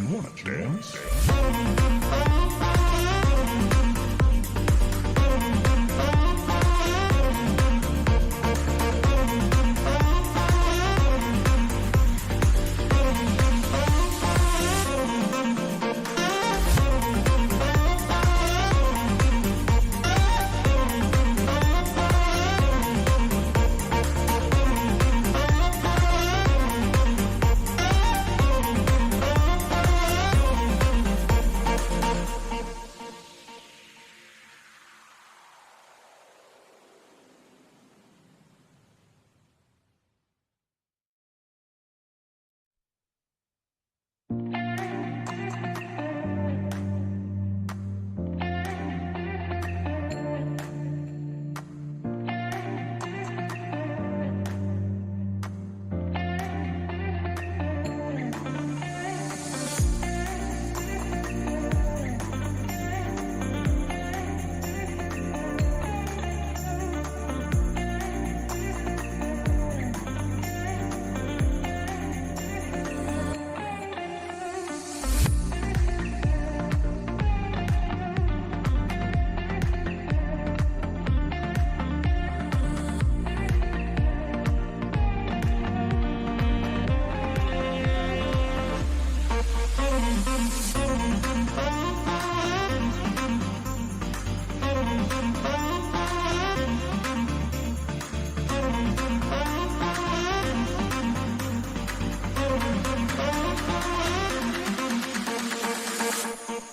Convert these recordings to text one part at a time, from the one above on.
you want to dance?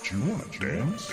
Do you want to dance?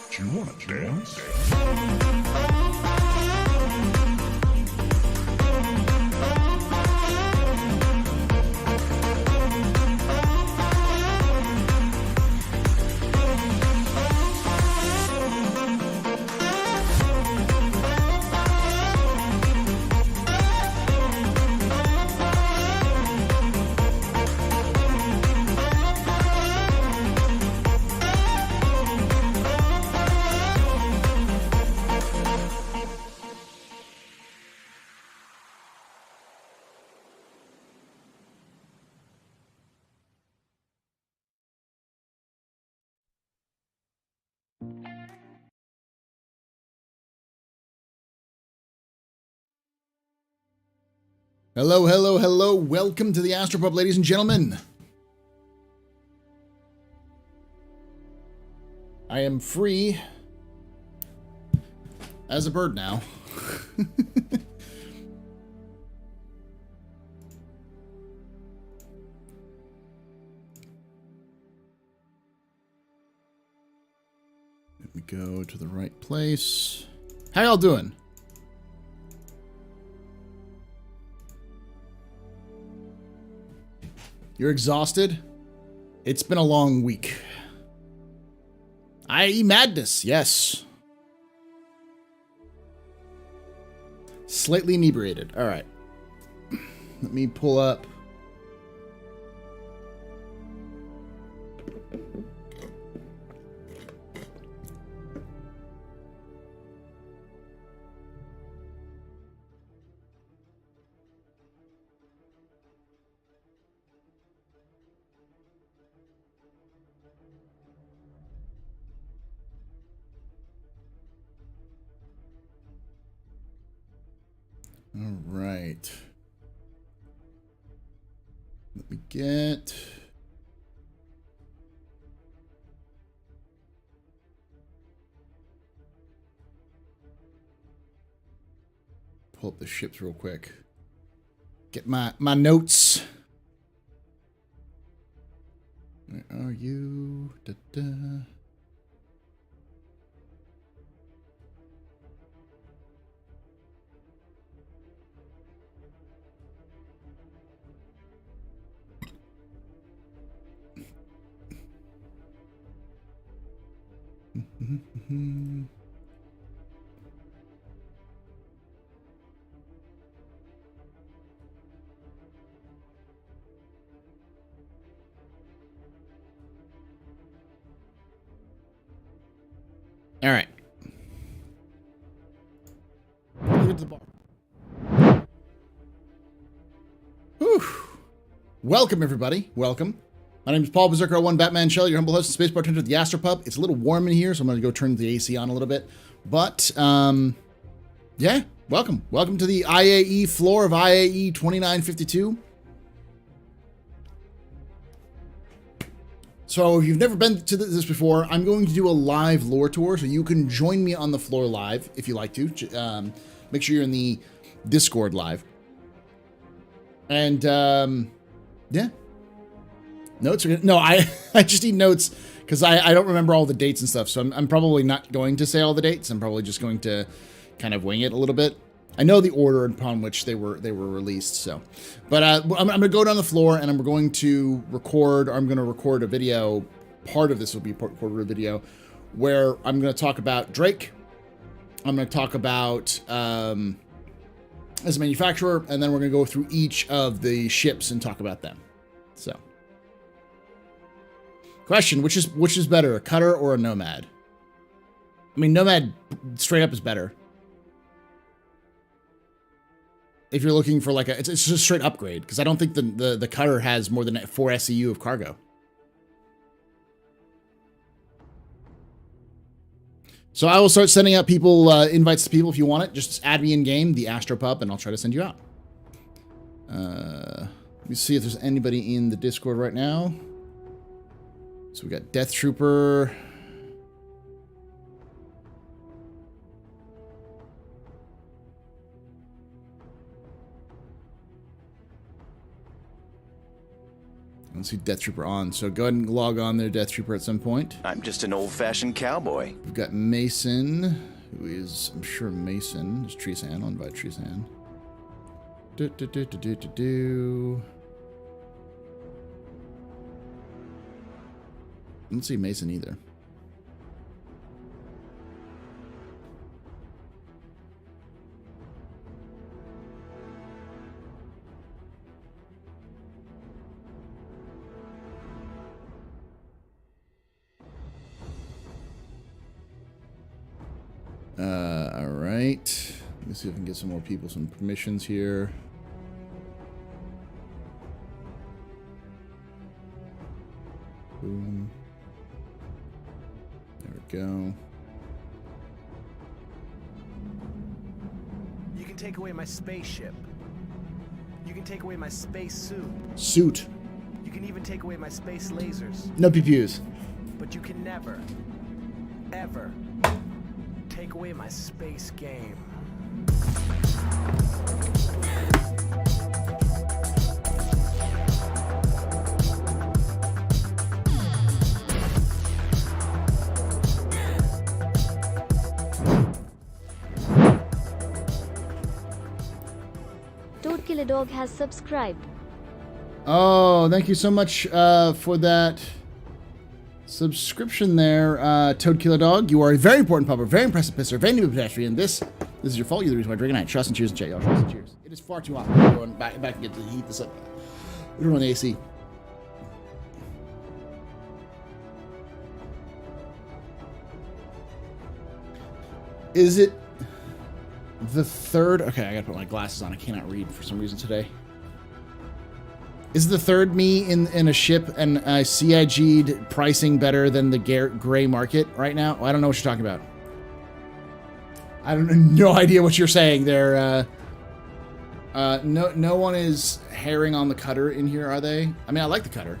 Do you want to dance? Hello, hello, hello. Welcome to the AstroPub, ladies and gentlemen. I am free as a bird now. Let me go to the right place. How y'all doing? You're exhausted? It's been a long week. IAE madness, yes. Slightly inebriated. All right. Let me pull up. right. Let me get... Pull up the ships real quick. Get my notes. Where are you? Da, da. All right. Look at the bar. Whew. Welcome, everybody. Welcome. My name is Paul Berserker 01 Batman Shell, your humble host and space bartender at the AstroPub. It's a little warm in here, so I'm going to go turn the AC on a little bit. But, yeah, welcome. Welcome to the IAE floor of IAE 2952. So if you've never been to this before, I'm going to do a live lore tour, so you can join me on the floor live if you like to. Make sure you're in the Discord live. And, yeah. Notes are good. No, I just need notes because I don't remember all the dates and stuff, so I'm probably not going to say all the dates. I'm probably just going to kind of wing it a little bit. I know the order upon which they were released, so. But I'm going to go down the floor and I'm going to record a video. Part of this will be recorded a video where I'm going to talk about Drake. I'm going to talk about as a manufacturer, and then we're going to go through each of the ships and talk about them. So. Question, which is better, a cutter or a nomad? I mean, nomad straight up is better. If you're looking for like it's just a straight upgrade, because I don't think the cutter has more than 4 SEU of cargo. So I will start sending out people, invites to people if you want it. Just add me in game, TheAstroPub, and I'll try to send you out. Let me see if there's anybody in the Discord right now. So we got Death Trooper. I don't see Death Trooper on, so go ahead and log on there, Death Trooper, at some point. I'm just an old-fashioned cowboy. We've got Mason, who is, I'm sure Mason. There's Treesan. I'll invite Treesan. I don't see Mason either. All right. Let me see if I can get some more people some permissions here. Boom. There we go. You can take away my spaceship. You can take away my space Suit. You can even take away my space lasers. No PPUs. But you can never, ever take away my space game. Dog has subscribed. Oh, thank you so much for that subscription there, Toad Killer Dog. You are a very important pupper, very impressive pisser, very new pedestrian. This is your fault. You're the reason why Drake and I trust and cheers and chat, y'all. Trust and cheers. It is far too hot. I'm going back and get to heat this up. We don't run the AC. Is it the third? Okay, I gotta put my glasses on. I cannot read for some reason today. Is the third me in a ship and CIG'd pricing better than the gray market right now? I don't know what you're talking about. I don't no idea what you're saying there. No one is herring on the cutter in here, are they? I mean, I like the cutter.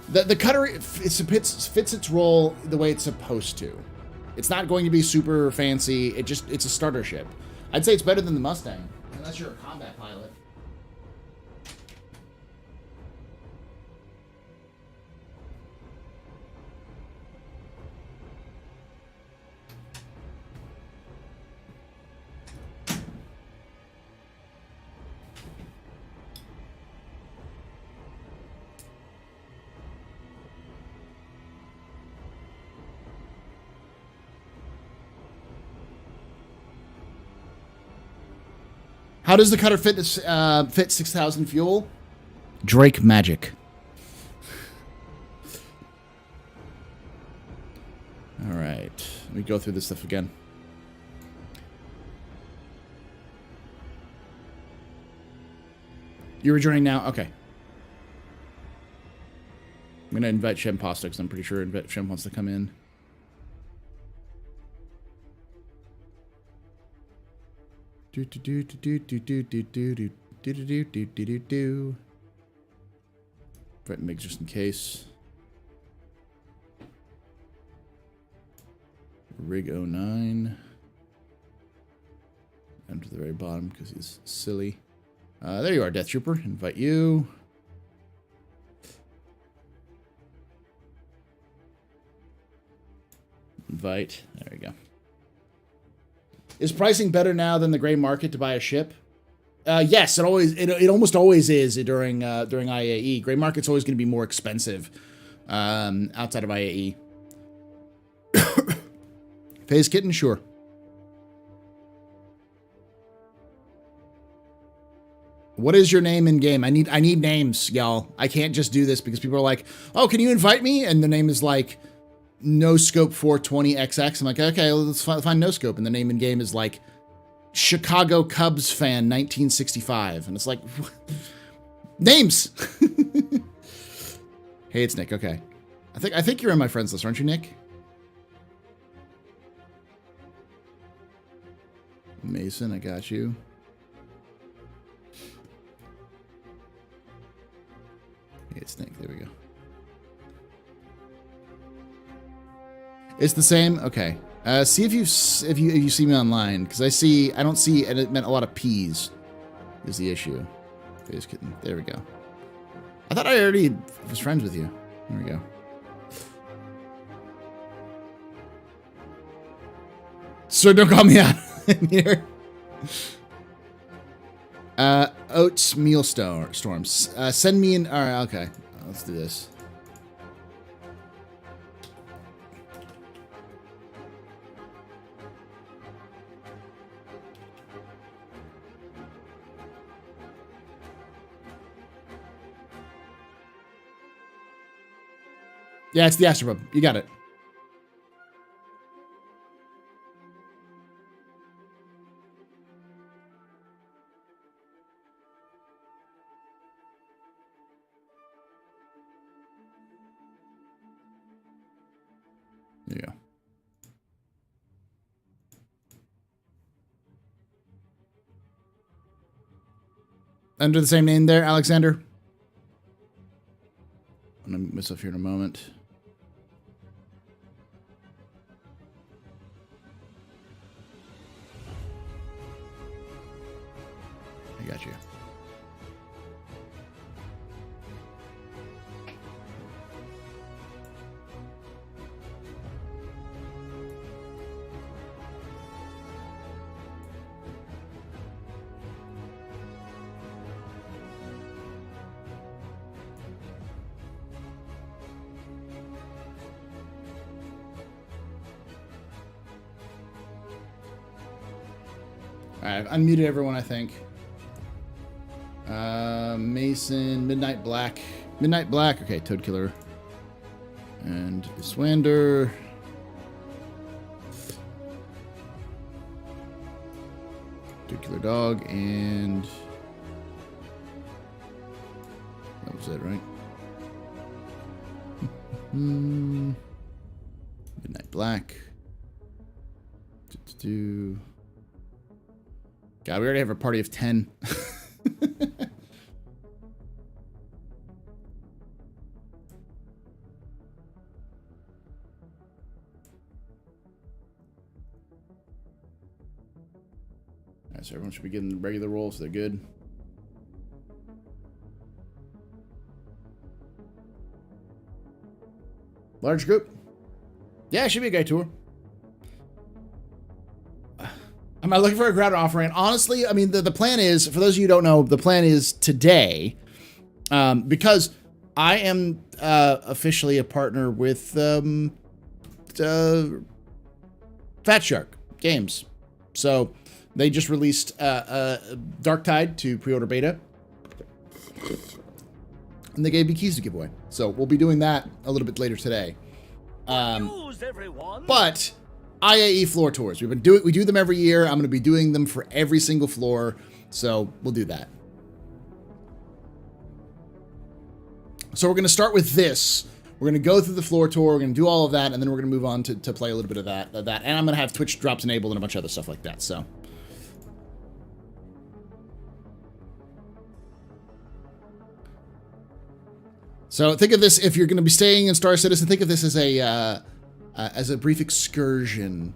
The cutter fits its role the way it's supposed to. It's not going to be super fancy. It's a starter ship. I'd say it's better than the Mustang, unless you're a combat pilot. How does the cutter fit 6,000 fuel? Drake magic. All right, let me go through this stuff again. You're rejoining now? Okay. I'm going to invite Shem Pasta because I'm pretty sure Shem wants to come in. Do do do do do do do do do do do do do do do. Right, Migs just in case. Rig 09. Down to the very bottom because he's silly. There you are, Death Trooper. Invite you. Invite. There we go. Is pricing better now than the gray market to buy a ship? Yes, it almost always is during IAE. Gray market's always going to be more expensive outside of IAE. Phase Kitten, sure. What is your name in game? I need names, y'all. I can't just do this because people are like, "Oh, can you invite me?" And the name is like No Scope 420XX. I'm like, okay, well, let's find No Scope. And the name in game is like Chicago Cubs fan 1965. And it's like, names. Hey, it's Nick. Okay. I think you're in my friends list, aren't you, Nick? Mason, I got you. Hey, it's Nick. There we go. It's the same. Okay. See if you see me online because I don't see, and it meant a lot of P's. Is the issue? Phase Kitten. There we go. I thought I already was friends with you. There we go. So don't call me out in here. Oats Meal Storms. Send me an. All right. Okay. Let's do this. Yeah, it's the AstroPub. You got it. There you go. Under the same name there, Alexander. I'm going to move myself here in a moment. I got you. All right, I've unmuted everyone, I think. Mason, Midnight Black. Midnight Black. Okay, Toad Killer. And Swander. Toad Killer Dog. And that was it, right? Midnight Black. God, we already have a party of 10. So everyone should be getting regular rolls. They're good. Large group. Yeah, it should be a guy tour. Am I looking for a crowd offering? Honestly, I mean, the plan is, for those of you who don't know, the plan is today, because I am officially a partner with Fat Shark Games. So they just released Dark Tide to pre-order beta. And they gave me keys to give away. So we'll be doing that a little bit later today. But IAE floor tours. We do them every year. I'm going to be doing them for every single floor. So we'll do that. So we're going to start with this. We're going to go through the floor tour. We're going to do all of that. And then we're going to move on to play a little bit of that. And I'm going to have Twitch drops enabled and a bunch of other stuff like that. So think of this, if you're going to be staying in Star Citizen, think of this as a brief excursion,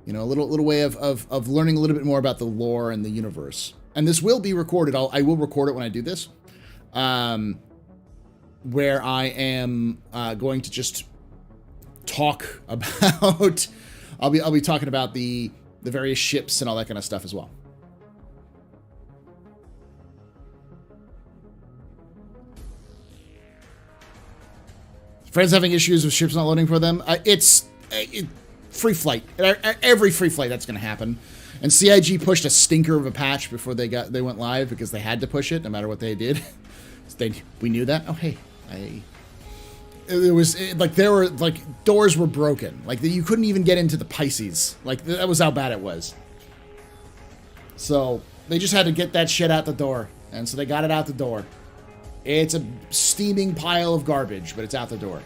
you know, a little way of learning a little bit more about the lore and the universe. And this will be recorded. I will record it when I do this, where I am going to just talk about. I'll be talking about the various ships and all that kind of stuff as well. Friends having issues with ships not loading for them. It's free flight. Every free flight that's going to happen. And CIG pushed a stinker of a patch before they went live because they had to push it no matter what they did. We knew that. Oh hey, there were doors were broken. Like you couldn't even get into the Pisces. Like that was how bad it was. So they just had to get that shit out the door, and so they got it out the door. It's a steaming pile of garbage, but it's out the door.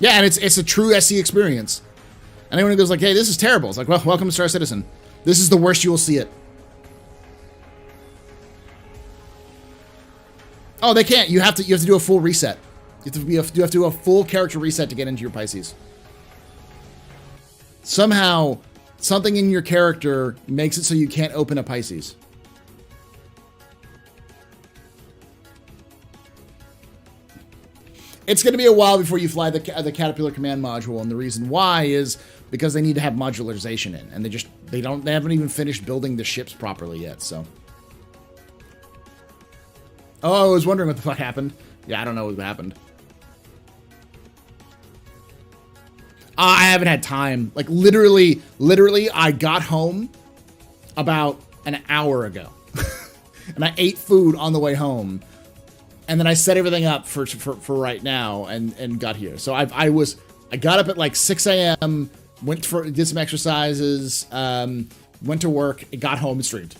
Yeah, and it's a true SE experience. And anyone who goes like, hey, this is terrible. It's like, well, welcome to Star Citizen. This is the worst you will see it. Oh, they can't. You have to do a full reset. You have to do a full character reset to get into your Pisces. Somehow, something in your character makes it so you can't open a Pisces. It's going to be a while before you fly the Caterpillar command module, and the reason why is because they need to have modularization in, and they haven't even finished building the ships properly yet. So. Oh, I was wondering what the fuck happened. Yeah, I don't know what happened. I haven't had time. Like, literally, I got home about an hour ago. And I ate food on the way home. And then I set everything up for right now and got here. So I got up at like 6 a.m., did some exercises, went to work, got home and streamed.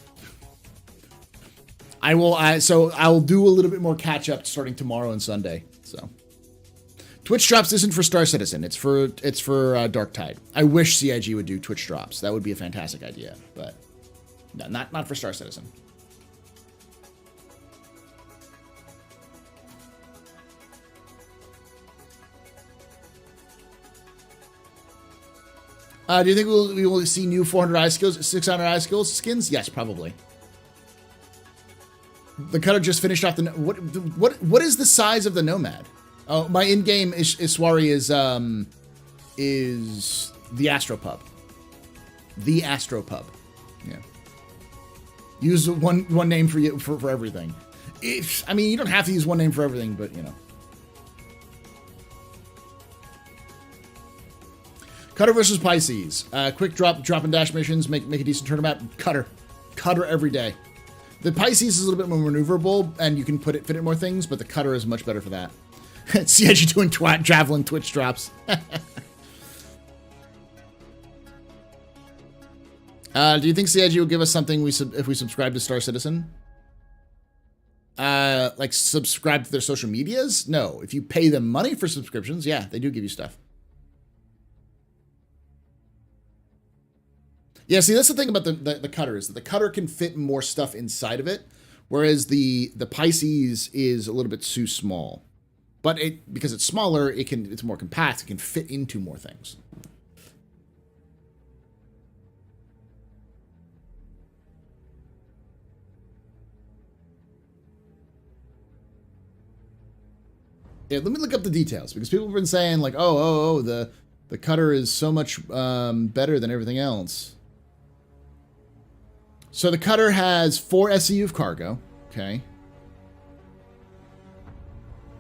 I'll do a little bit more catch up starting tomorrow and Sunday. So, Twitch drops isn't for Star Citizen. It's for Dark Tide. I wish CIG would do Twitch drops. That would be a fantastic idea, but no, not for Star Citizen. Do you think we will see new 400 eye skills, 600 eye skills skins? Yes, probably. The cutter just finished off the... What is the size of the Nomad? Oh, my in-game Iswari is TheAstroPub. TheAstroPub. Yeah. Use one name for everything. I mean, you don't have to use one name for everything, but you know. Cutter versus Pisces. Quick drop and dash missions. Make a decent tournament. Cutter every day. The Pisces is a little bit more maneuverable, and you can fit it in more things, but the Cutter is much better for that. CIG doing traveling Twitch drops. Do you think CIG will give us something if we subscribe to Star Citizen? Like subscribe to their social medias? No. If you pay them money for subscriptions, yeah, they do give you stuff. Yeah, see, that's the thing about the cutter is that the cutter can fit more stuff inside of it, whereas the Pisces is a little bit too small. But because it's smaller, it's more compact. It can fit into more things. Yeah, let me look up the details because people have been saying like, oh, the cutter is so much better than everything else. So the cutter has 4 SCU of cargo. Okay.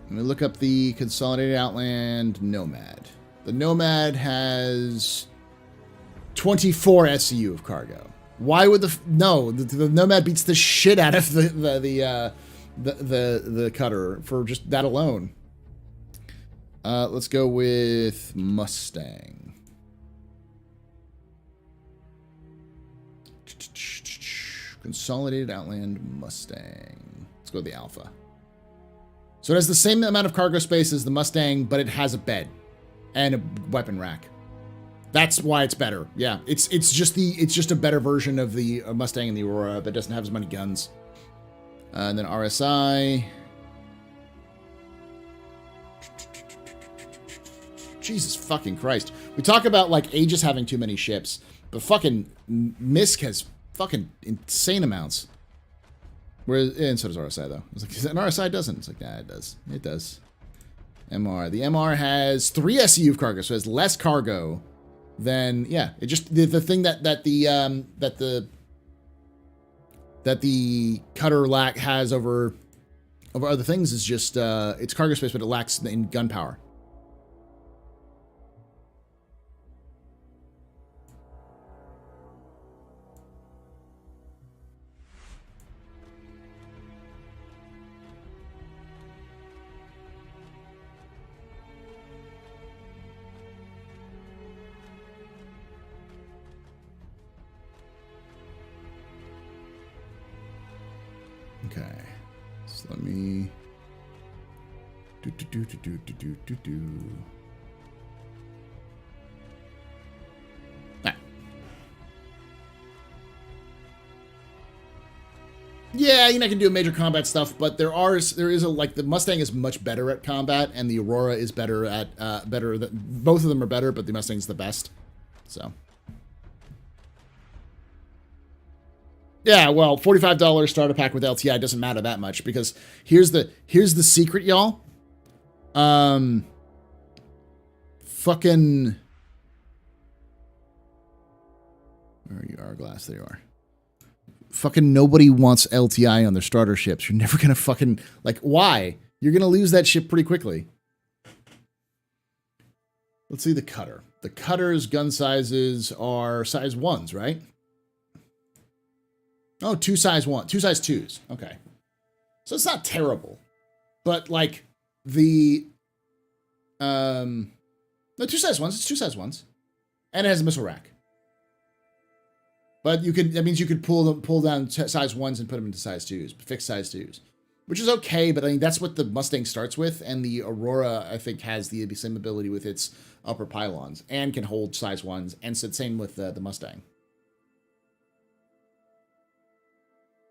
Let me look up the Consolidated Outland Nomad. The Nomad has 24 SCU of cargo. Why would the Nomad beats the shit out of the cutter for just that alone. Let's go with Mustang. Consolidated Outland Mustang. Let's go with the Alpha. So it has the same amount of cargo space as the Mustang, but it has a bed and a weapon rack. That's why it's better. Yeah, it's just a better version of the Mustang and the Aurora that doesn't have as many guns. And then RSI. Jesus fucking Christ. We talk about like Aegis having too many ships, but fucking MISC has fucking insane amounts. Whereas, and so does RSI though. It's like, and RSI doesn't. It's like, nah, it does. It does. MR. The MR has 3 SCU of cargo, so it has less cargo than, yeah. It just the thing that the cutter has over other things is just it's cargo space, but it lacks in gunpowder. Okay, so let me do. Ah. Yeah, I can do major combat stuff, but there is like the Mustang is much better at combat, and the Aurora is better at both of them are better, but the Mustang's the best. So. Yeah, well, $45 starter pack with LTI doesn't matter that much because here's the secret, y'all. Fucking. Where are you, Hourglass? There you are. Fucking nobody wants LTI on their starter ships. You're never gonna fucking like. Why? You're gonna lose that ship pretty quickly. Let's see the cutter. The cutter's gun sizes are size 1s, right? Oh, 2 size 2s. Okay. So it's not terrible. But like the no, 2 size 1s, it's 2 size 1s. And it has a missile rack. But that means you could pull down size 1s and put them into size 2s, fixed size 2s. Which is okay, but I mean that's what the Mustang starts with, and the Aurora I think has the same ability with its upper pylons and can hold size 1s, and same with the Mustang.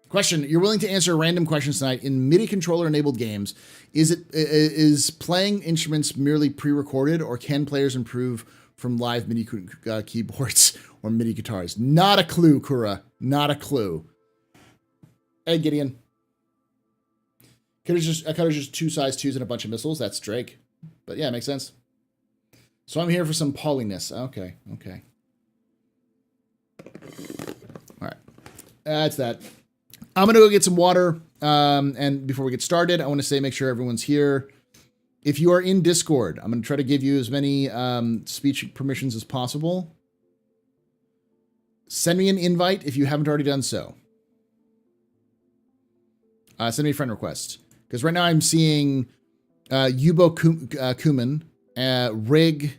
Question: you're willing to answer random questions tonight in MIDI controller enabled games? Is playing instruments merely pre-recorded, or can players improve from live MIDI keyboards or MIDI guitars? Not a clue, Kura. Not a clue. Hey, Gideon. Cutter's just 2 size 2s and a bunch of missiles. That's Drake. But yeah, it makes sense. So I'm here for some poliness. Okay. All right. That's that. I'm going to go get some water. And before we get started, I want to say make sure everyone's here. If you are in Discord, I'm going to try to give you as many speech permissions as possible. Send me an invite if you haven't already done so. Send me a friend request. Because right now I'm seeing Yubo Kuman, Rig,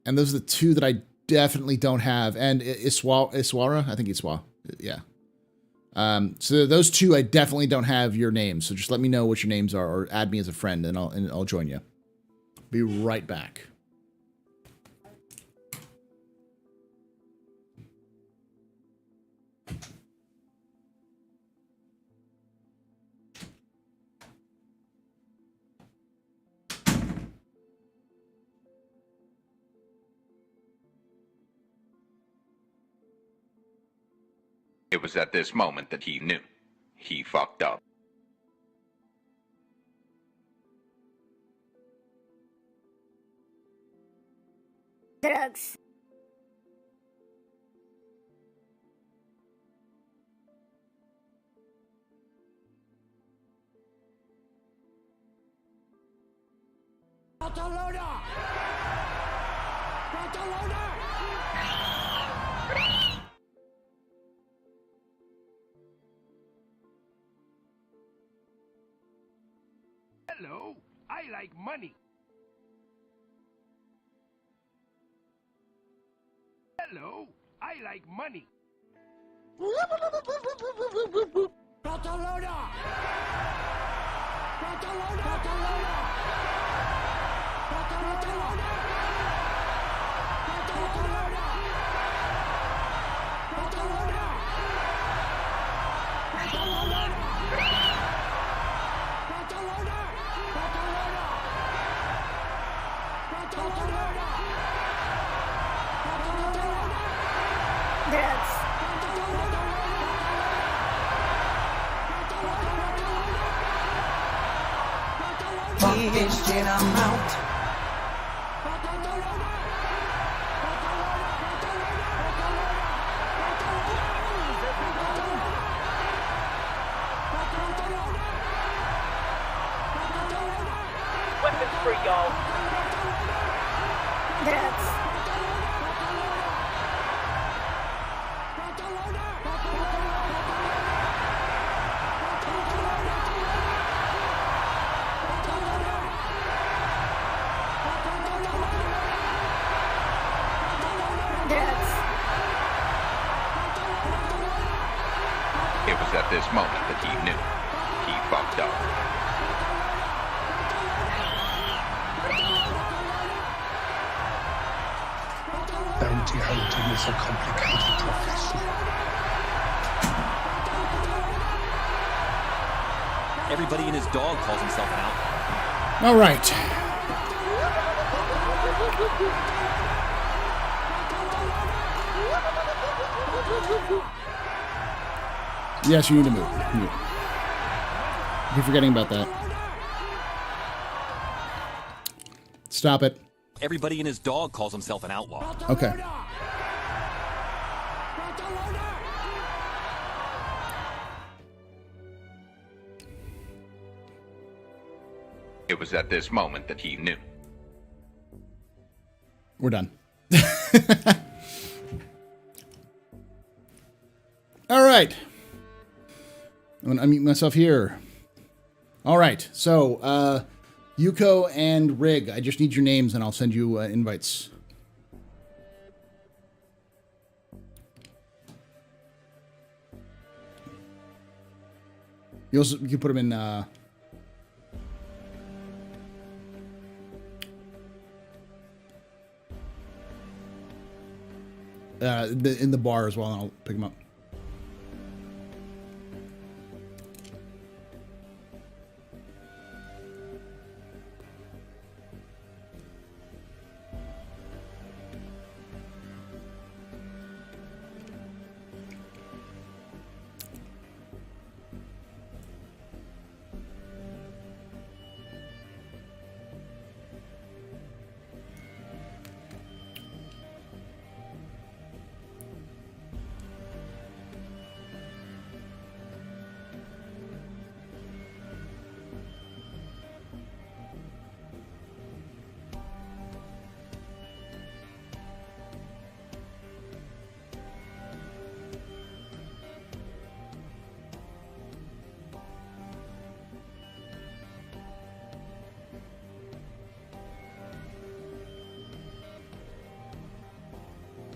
and those are the 2 that I definitely don't have. And Iswara, I think Iswa, yeah. So those 2 I definitely don't have your names. So just let me know what your names are, or add me as a friend, and I'll join you. Be right back. It was at this moment that he knew. He fucked up. Drugs. Hello, I like money. Hello, I like money. Barcelona! Barcelona! Barcelona! Barcelona! Barcelona! Barcelona! Barcelona! Drugs. Get 'em out. Weapons free, y'all. Drugs. Drugs. It was at this moment that he knew. He fucked up. Bounty hunting is a complicated profession. Everybody and his dog calls himself an outlaw. All right. Yes, you need to move. You're forgetting about that. Stop it. Everybody and his dog calls himself an outlaw. Okay. It was at this moment that he knew. We're done. All right. I'm going to unmute myself here. All right. So, Yuko and Rig, I just need your names and I'll send you invites. You can put them in... in the bar as well, and I'll pick them up.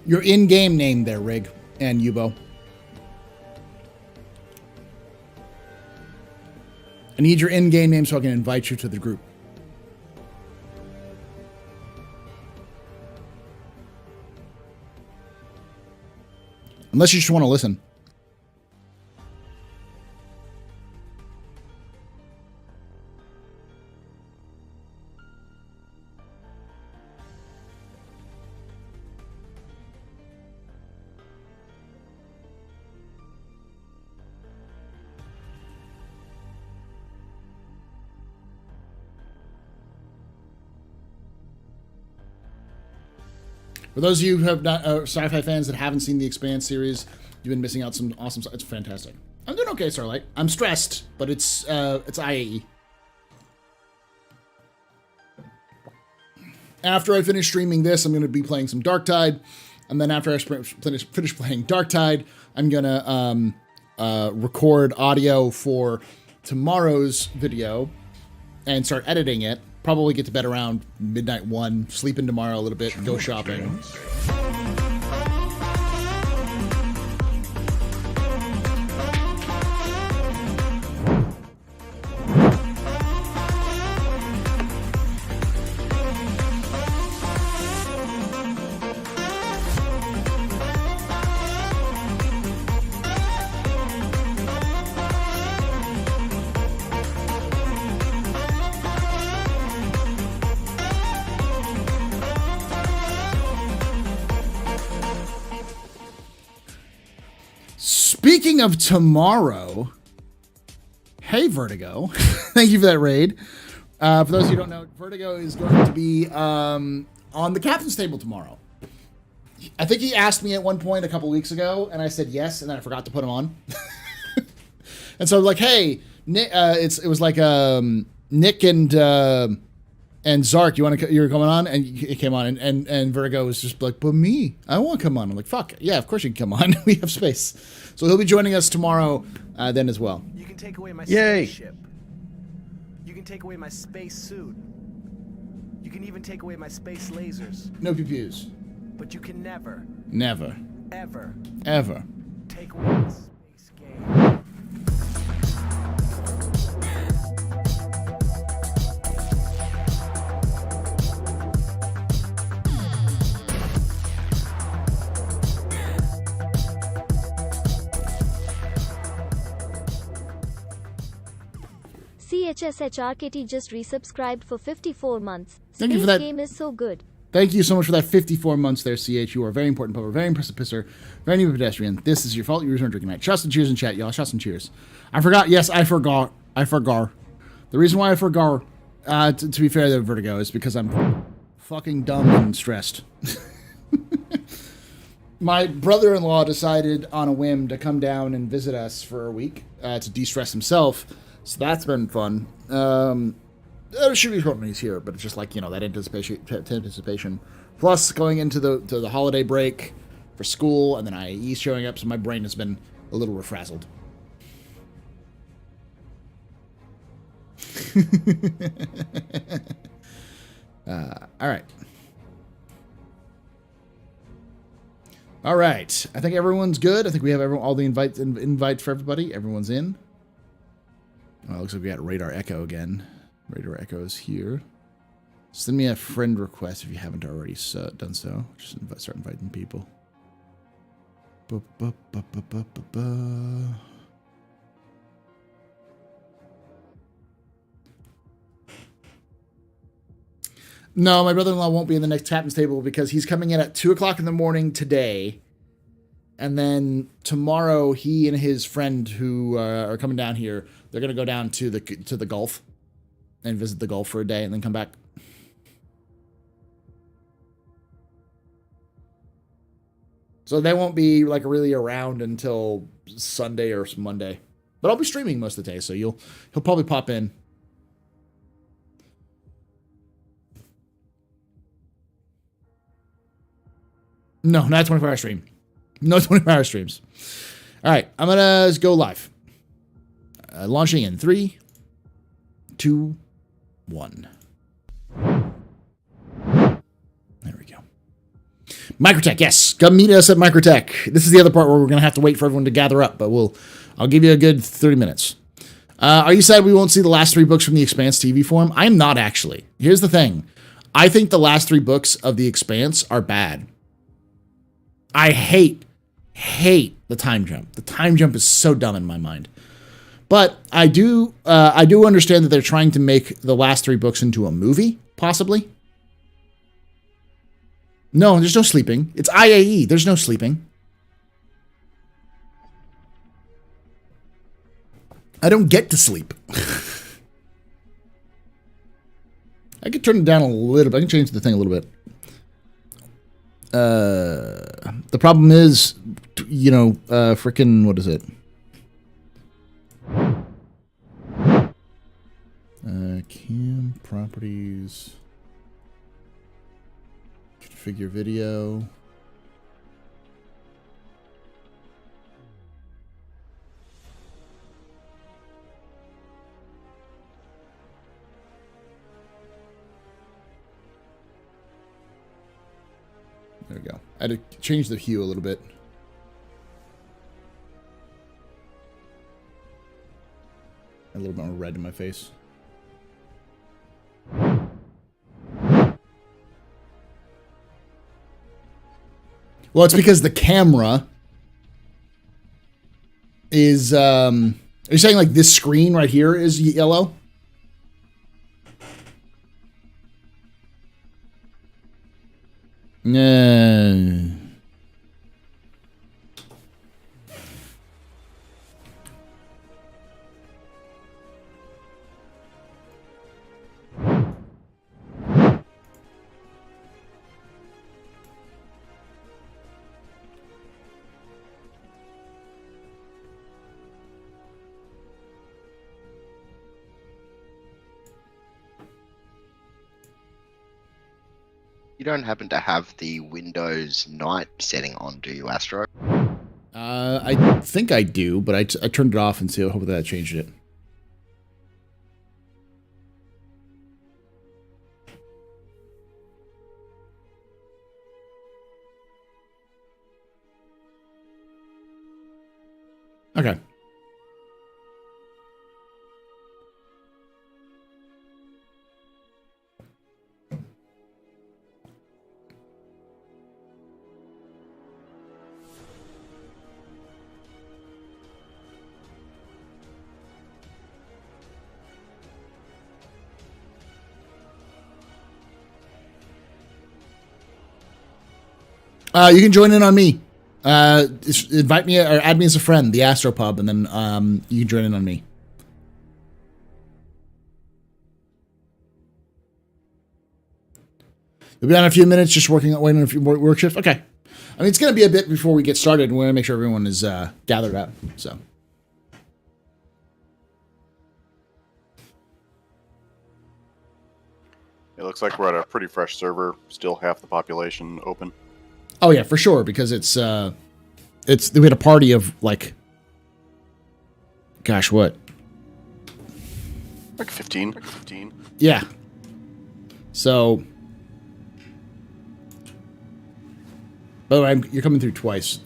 Your in-game name there, Rig, and Yubo. I need your in-game name so I can invite you to the group. Unless you just want to listen. For those of you who have not sci-fi fans that haven't seen the Expanse series, you've been missing out some awesome stuff. It's fantastic. I'm doing okay, Starlight. I'm stressed, but it's IAE. After I finish streaming this, I'm going to be playing some Darktide, and then after I finish playing Darktide, I'm going to record audio for tomorrow's video and start editing it. Probably get to bed around midnight 1, sleep in tomorrow a little bit, and go shopping. Speaking of tomorrow, hey Vertigo, thank you for that raid. For those who don't know, Vertigo is going to be on the captain's table tomorrow. I think he asked me at one point a couple weeks ago, and I said yes, and then I forgot to put him on. And so I was like, hey, Nick, it was like Nick and Zark, you're coming on, and he came on, and Vertigo was just like, but me, I want to come on. I'm like, fuck yeah, of course you can come on. We have space, so he'll be joining us tomorrow then as well. You can take away my Yay. spaceship. You can take away my space suit. You can even take away my space lasers. No pew-pews. But you can never, Never, ever take away my space game. CHSHRKT just resubscribed for 54 months. Thank you for that. Game is so good. Thank you so much for that 54 months there, CH. You are a very important pupper, very impressive pisser, very new pedestrian. This is your fault. You return drinking night. Shots and cheers in chat, y'all. Shots and cheers. I forgot. Yes, I forgot. The reason why I forgot, to be fair to Vertigo, is because I'm fucking dumb and stressed. My brother-in-law decided on a whim to come down and visit us for a week to de-stress himself. So that's been fun. There should be companies here, but it's just like, that anticipation. Plus, going into the holiday break for school, and then IAE showing up, so my brain has been a little refrazzled. All right. All right. I think everyone's good. I think we have all the invites for everybody. Everyone's in. Well, looks like we got Radar Echo again. Radar Echo is here. Send me a friend request if you haven't already done so. Just start inviting people. No, my brother-in-law won't be in the next captain's table because he's coming in at 2 o'clock in the morning today. And then tomorrow, he and his friend who are coming down here, they're going to go down to the Gulf and visit the Gulf for a day and then come back. So they won't be like really around until Sunday or Monday. But I'll be streaming most of the day, so he'll probably pop in. No, not a 24-hour stream. No 24-hour streams. All right, I'm going to go live. Launching in 3, 2, 1. There we go. Microtech, yes. Come meet us at Microtech. This is the other part where we're going to have to wait for everyone to gather up, but I'll give you a good 30 minutes. Are you sad we won't see the last 3 books from the Expanse TV form? I'm not, actually. Here's the thing. I think the last 3 books of the Expanse are bad. I hate the time jump. The time jump is so dumb in my mind. But I do understand that they're trying to make the last 3 books into a movie, possibly. No, there's no sleeping. It's IAE. There's no sleeping. I don't get to sleep. I could turn it down a little bit. I can change the thing a little bit. The problem is, you know, frickin' what is it? Cam properties. Configure video. There we go. I had to change the hue a little bit. A little bit more red in my face. Well, it's because the camera is, are you saying like this screen right here is yellow? No. You don't happen to have the Windows night setting on, do you, Astro? I think I do, but I turned it off and see. I hope that changed it. Okay. You can join in on me. Invite me or add me as a friend, TheAstroPub, and then you can join in on me. You'll be on in a few minutes, just waiting on a few more work shifts. Okay. I mean, it's going to be a bit before we get started, and we're going to make sure everyone is gathered up. So. It looks like we're at a pretty fresh server, still half the population open. Oh yeah, for sure, because it's we had a party of like, gosh, what? Like 15. Like 15. Yeah. So, by the way, you're coming through twice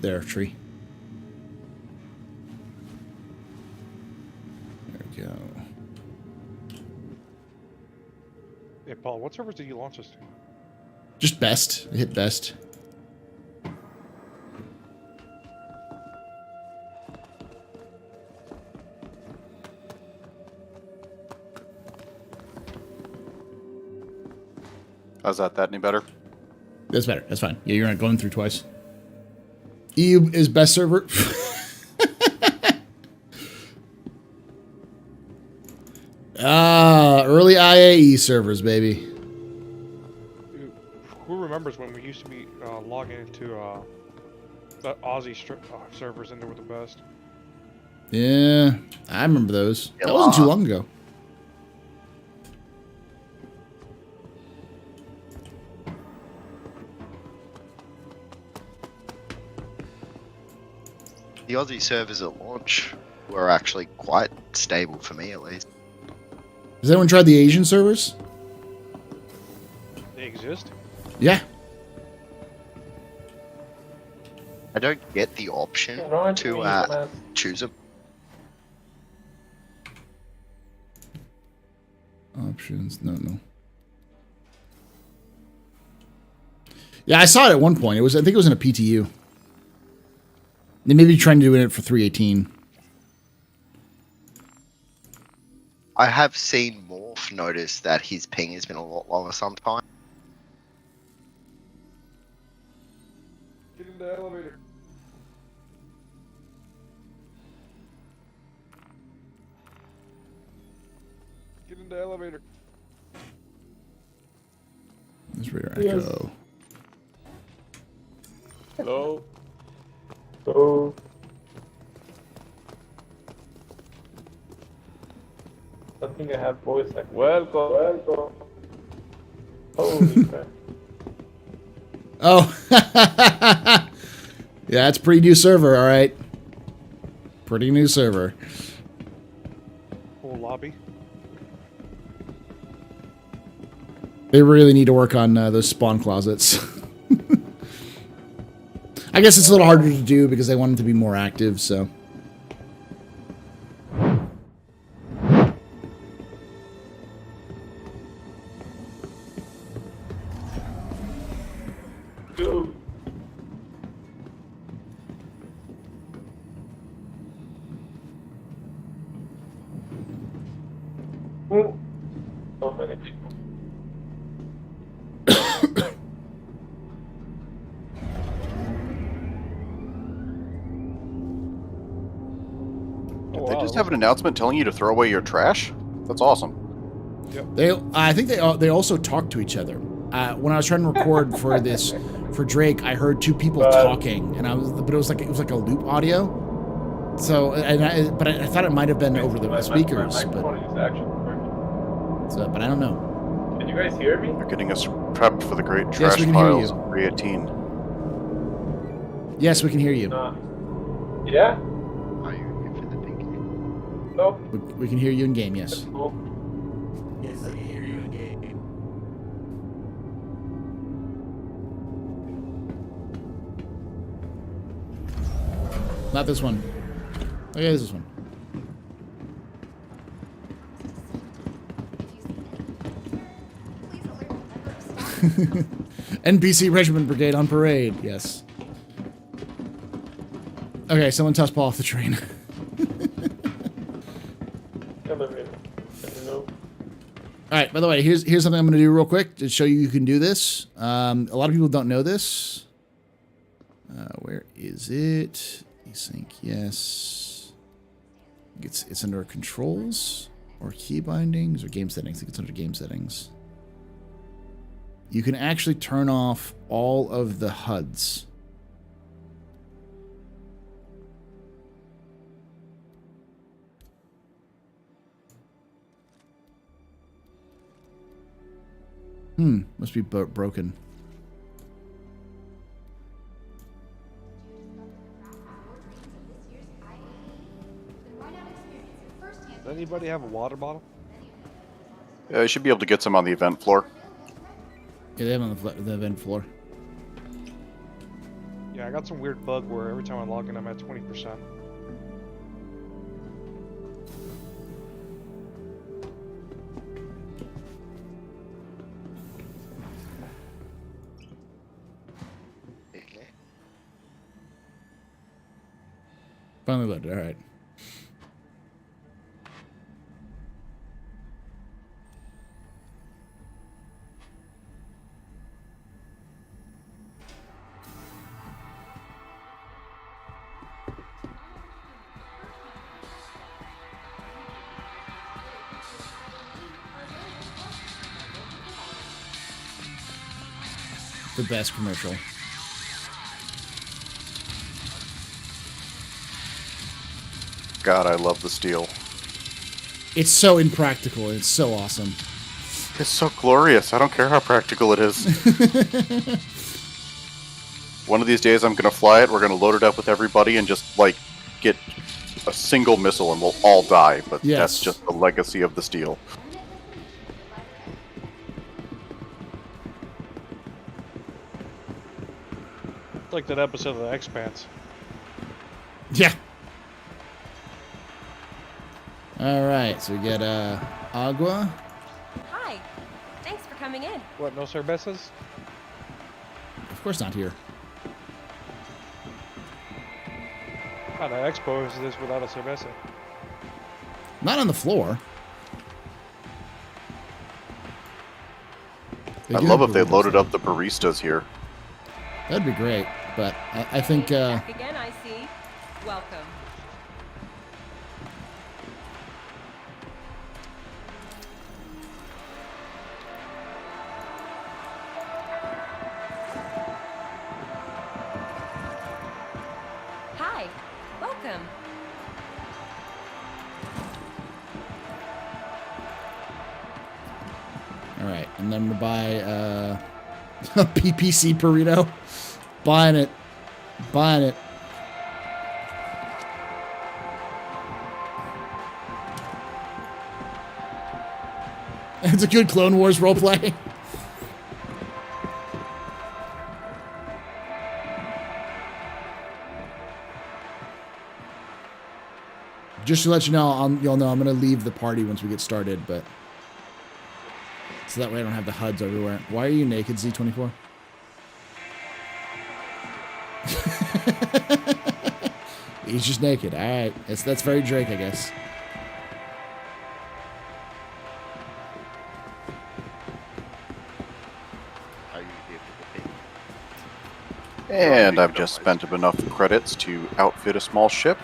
there, Tree. There we go. Hey, Paul, what servers did you launch us to? Just best. I hit best. How's that any better? That's better. That's fine. Yeah, you're not going through twice. EU is best server. Early IAE servers, baby. Dude, who remembers when we used to be logging into the Aussie servers and they were the best? Yeah, I remember those. That wasn't too long ago. The Aussie servers at launch were actually quite stable for me, at least. Has anyone tried the Asian servers? They exist? Yeah. I don't get the option to choose them. Options, no. Yeah, I saw it at one point. I think it was in a PTU. They may be trying to do it for 318. I have seen Morph notice that his ping has been a lot longer sometimes. Get in the elevator. Get in the elevator. This radar echo. Hello. So, I think I have voice acting. Welcome. Holy crap. Oh. Yeah, it's pretty new server, all right. Pretty new server. Full lobby. They really need to work on those spawn closets. I guess it's a little harder to do because they want them to be more active, so. Dude. So many people. They just have an announcement telling you to throw away your trash? That's awesome. I think they also talk to each other. When I was trying to record for this for Drake, I heard two people talking, and it was like a loop audio. So, but I thought it might have been over the speakers, but I don't know. Can you guys hear me? They're getting us prepped for the great Yes, trash we can hear piles you. of 318. Yes, we can hear you. Yeah? Are you in for the pinky? No. We can hear you in game. Yes. Cool. Yes, I hear you again. Not this one. Oh yeah, this one. NPC Regiment Brigade on parade. Yes. Okay, someone toss Paul off the train. Elevator. No. All right. By the way, here's something I'm going to do real quick to show you can do this. A lot of people don't know this. Where is it? Async. Yes. It's under controls or key bindings or game settings. I think it's under game settings. You can actually turn off all of the HUDs. Must be broken. Does anybody have a water bottle? You should be able to get some on the event floor. Yeah, they have on the event floor. Yeah, I got some weird bug where every time I log in, I'm at 20%. Finally loaded. All right. The best commercial. God, I love the steel. It's so impractical. It's so awesome. It's so glorious. I don't care how practical it is. One of these days I'm going to fly it. We're going to load it up with everybody and just, like, get a single missile and we'll all die. But that's just the legacy of the steel. It's like that episode of The Expanse. Yeah. All right, so we get Agua. Hi. Thanks for coming in. What, no cervezas? Of course not here. How to expose this without a cerveza? Not on the floor. I love if they loaded up the baristas here. That'd be great, but I think... Back again, I see. Welcome. All right, and then I'm gonna buy a PPC burrito. Buying it. Buying it. It's a good Clone Wars roleplay. Just to let you know, you'll know I'm going to leave the party once we get started, but so that way I don't have the HUDs everywhere. Why are you naked, Z24? He's just naked. All right, that's very Drake, I guess. And I've just spent enough credits to outfit a small ship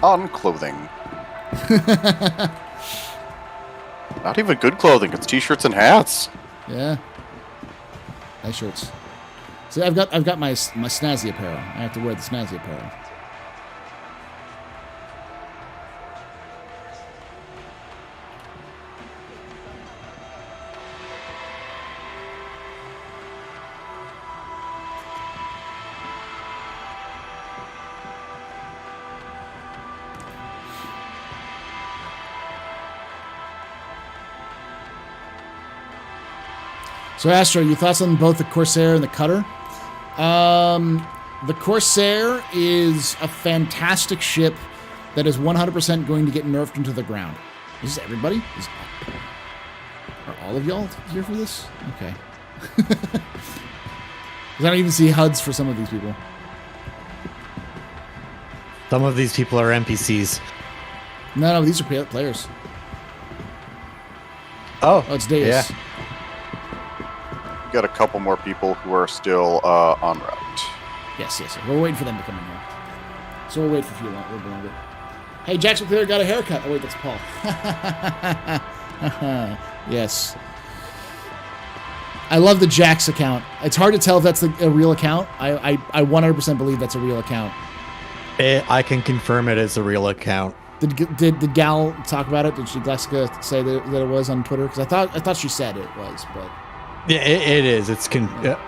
on clothing. Not even good clothing, it's t-shirts and hats. Yeah. Nice shirts. See, I've got my snazzy apparel. I have to wear the snazzy apparel. So, Astro, your thoughts on both the Corsair and the Cutter? The Corsair is a fantastic ship that is 100% going to get nerfed into the ground. Is this everybody? Are all of y'all here for this? Okay. Because I don't even see HUDs for some of these people. Some of these people are NPCs. No, these are players. Oh, it's Deus. Yeah. Got a couple more people who are still en route. Yes. We're waiting for them to come in here. So we'll wait for a few longer. Hey, Jackson Clear got a haircut. Oh, wait, that's Paul. Yes. I love the Jax account. It's hard to tell if that's a real account. I 100% believe that's a real account. I can confirm it is a real account. Did Gal talk about it? Did she Glexica say that it was on Twitter? Because I thought she said it was, but yeah, it is. It's Galaxica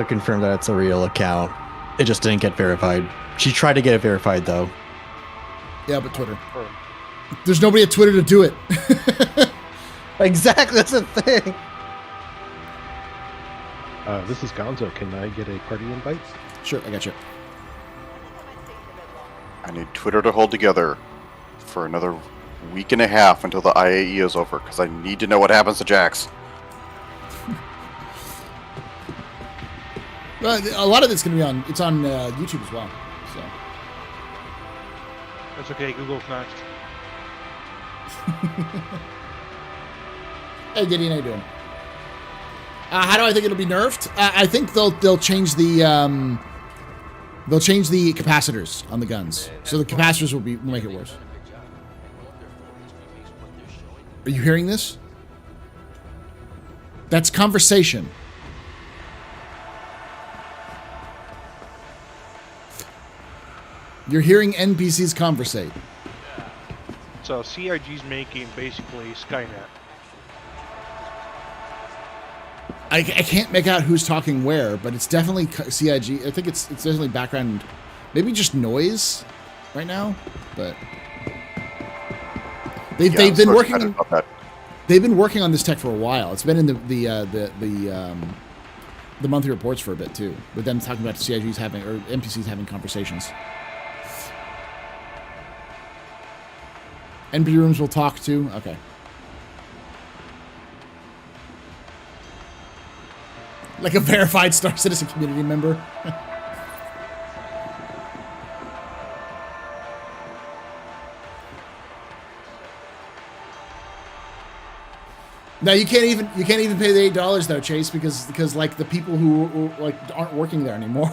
confirmed that it's a real account. It just didn't get verified. She tried to get it verified though. Yeah, but Twitter. There's nobody at Twitter to do it. Exactly, that's the thing. This is Gonzo. Can I get a party invite? Sure, I got you. I need Twitter to hold together for another week and a half until the IAE is over, because I need to know what happens to Jax. Well, a lot of it's going to be on YouTube as well. So that's okay. Google's next. Hey, Gideon, how you doing? How do I think it'll be nerfed? I think they'll change the capacitors on the guns, so the capacitors will make it worse. Are you hearing this? That's conversation. You're hearing NPCs conversate. So CIG's making basically Skynet. I can't make out who's talking where, but it's definitely CIG. I think it's definitely background, maybe just noise right now. But they've been working on they've been working on this tech for a while. It's been in the monthly reports for a bit too, with them talking about CIGs having or NPCs having conversations. NP rooms will talk too. Okay. Like a verified Star Citizen community member. No, you can't even pay the $8 though, Chase, because like the people who like aren't working there anymore.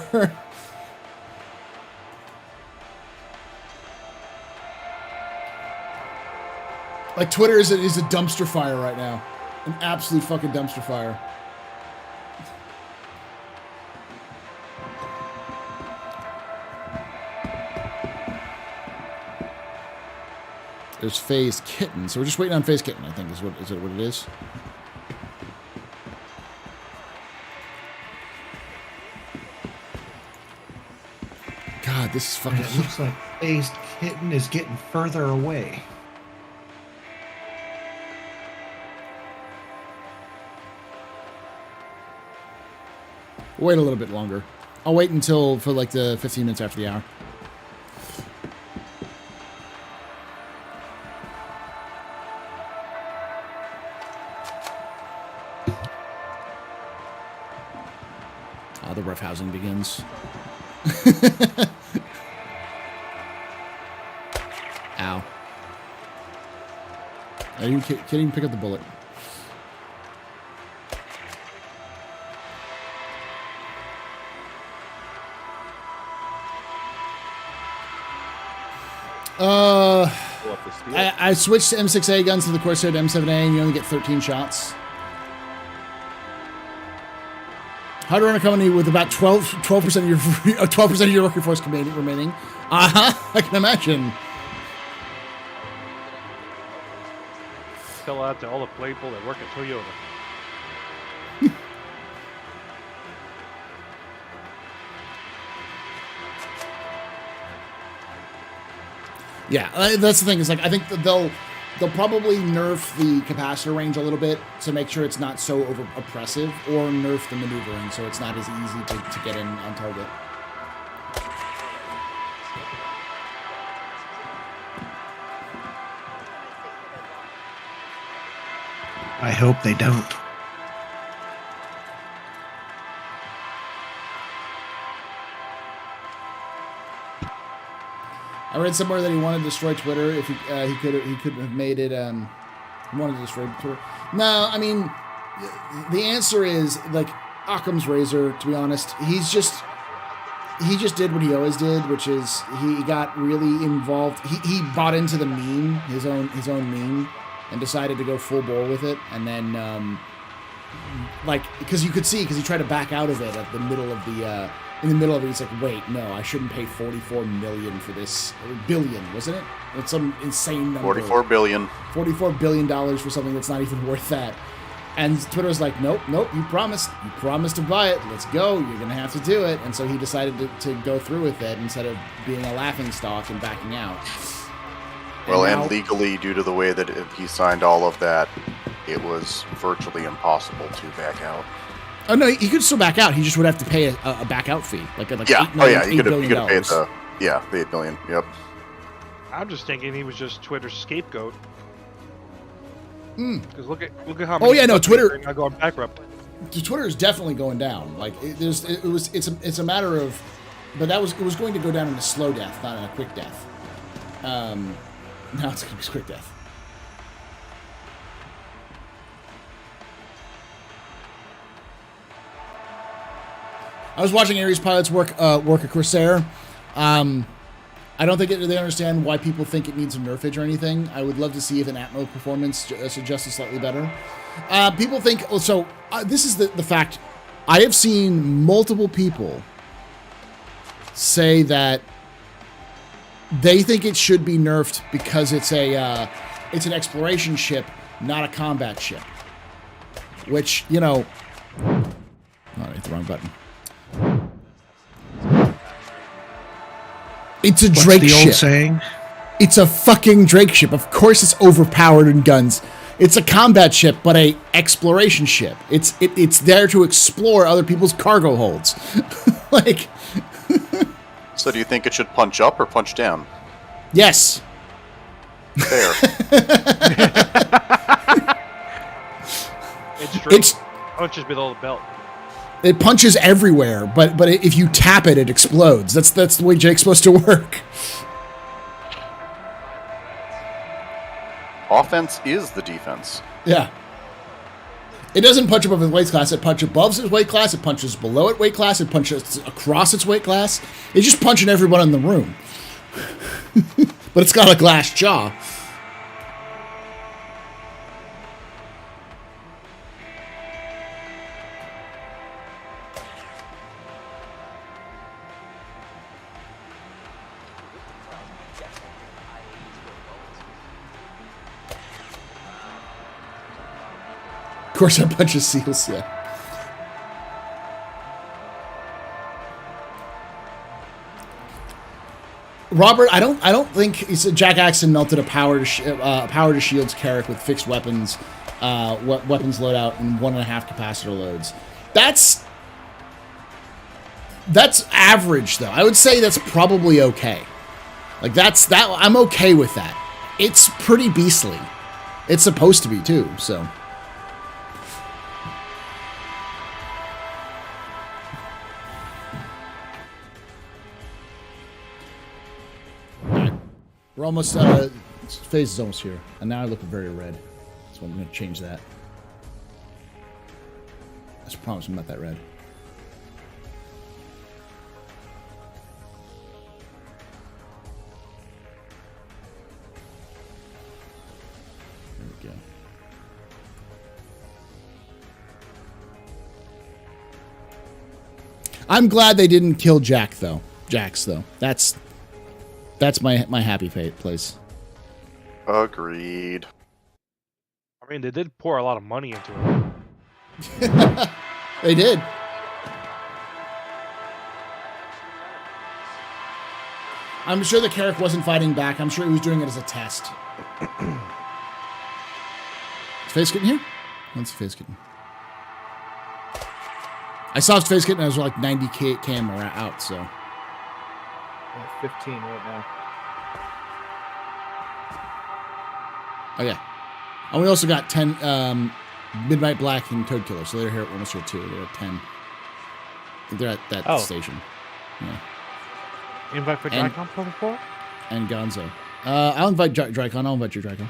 Like Twitter is a dumpster fire right now, an absolute fucking dumpster fire. There's Phase Kitten, so we're just waiting on Phase Kitten. I think is what it is. this is fucking. It looks like Phased Kitten is getting further away. Wait a little bit longer. I'll wait until for like the 15 minutes after the hour. The rough housing begins. Ow. You can't even pick up the bullet. I switched to M6A guns to the Corsair to M7A, and you only get 13 shots. How to run a company with about 12% of your 12% of your working force remaining? I can imagine. Tell that to all the people that work at Toyota. Yeah, that's the thing. Is like I think that they'll probably nerf the capacitor range a little bit to make sure it's not so over oppressive, or nerf the maneuvering so it's not as easy to get in on target. I hope they don't. I read somewhere that he wanted to destroy Twitter. If he could have made it. He wanted to destroy Twitter. No, I mean, the answer is like Occam's razor. To be honest, he just did what he always did, which is he got really involved. He bought into the meme, his own meme, and decided to go full bore with it. And then, like, because you could see, because he tried to back out of it at the middle of the. In the middle of it, he's like, wait, no, I shouldn't pay $44 million for this. Or billion, wasn't it? It's some insane number. $44 billion. $44 billion for something that's not even worth that. And Twitter was like, nope, you promised to buy it. Let's go. You're going to have to do it. And so he decided to go through with it instead of being a laughingstock and backing out. Well, and legally, due to the way that he signed all of that, it was virtually impossible to back out. Oh no, he could still back out. He just would have to pay a back out fee, like yeah. $8 million, He could have paid $8 the $8 million. Yep. I'm just thinking he was just Twitter's scapegoat. Because look at how many. Oh yeah, no, Twitter. Are going bankrupt. Twitter is definitely going down. Like it's a matter of, but it was going to go down in a slow death, not in a quick death. Now it's going to be a quick death. I was watching Ares pilots work at Corsair. I don't think they understand why people think it needs a nerfage or anything. I would love to see if an Atmo performance suggests slightly better. People think... So, this is the fact. I have seen multiple people say that they think it should be nerfed because it's an exploration ship, not a combat ship. Which, you know... Oh, I hit the wrong button. It's a Drake ship. What's the old saying? It's a fucking Drake ship. Of course it's overpowered in guns. It's a combat ship, but a exploration ship. It's there to explore other people's cargo holds. Like So do you think it should punch up or punch down? Yes. Fair. It's punches below the belt. It punches everywhere, but if you tap it, it explodes. That's the way Jake's supposed to work. Offense is the defense. Yeah. It doesn't punch above its weight class. It punches above its weight class. It punches below its weight class. It punches across its weight class. It's just punching everyone in the room. But it's got a glass jaw. Of course, I punches seals, yeah. Robert, I don't think he said Jack Axton melted a power to shields Carrick with fixed weapons weapons loadout and 1.5 capacitor loads. That's average though. I would say that's probably okay. Like I'm okay with that. It's pretty beastly. It's supposed to be too, so. We're almost, phase is almost here. And now I look very red. So I'm going to change that. I promise I'm not that red. There we go. I'm glad they didn't kill Jax though. That's my happy place. Agreed. I mean, they did pour a lot of money into it. They did. I'm sure the Carrick wasn't fighting back. I'm sure he was doing it as a test. Is Face Kitten here? When's Face Kitten? I saw his Face Kitten and I was like 90k camera out, so. 15 right now. Oh yeah, and we also got 10 Midnight Black and Toad Killer, so they're here almost here too. They're at 10. They're at that station. Yeah. Invite for Dracon for the floor? And Gonzo. I'll invite Dracon. I'll invite you, Dracon.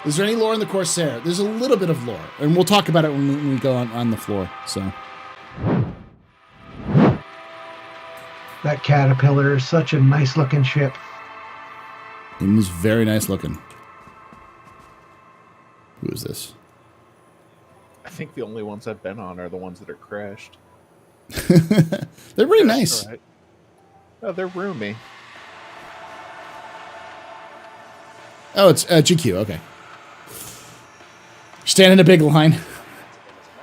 Is there any lore in the Corsair? There's a little bit of lore, and we'll talk about it when we go on the floor. So that Caterpillar is such a nice looking ship. It is very nice looking. Who is this? I think the only ones I've been on are the ones that are crashed. They're really nice. Right. Oh, they're roomy. Oh, it's GQ. Okay. Stand in a big line.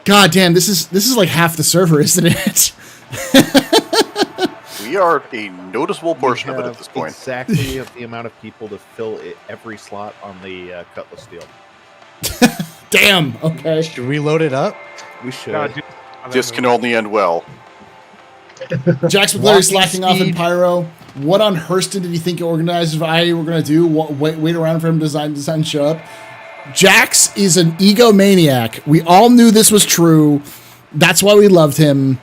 God damn, this is like half the server, isn't it? We are a noticeable portion of it at this point. Exactly the amount of people to fill every slot on the Cutlass deal. Damn. Okay. Should we load it up? We should. This can only end well. Jax McClary slacking off in Pyro. What on Hurston did he think organizers of IAE were going to do? Wait around for him to design show up? Jax is an egomaniac. We all knew this was true. That's why we loved him.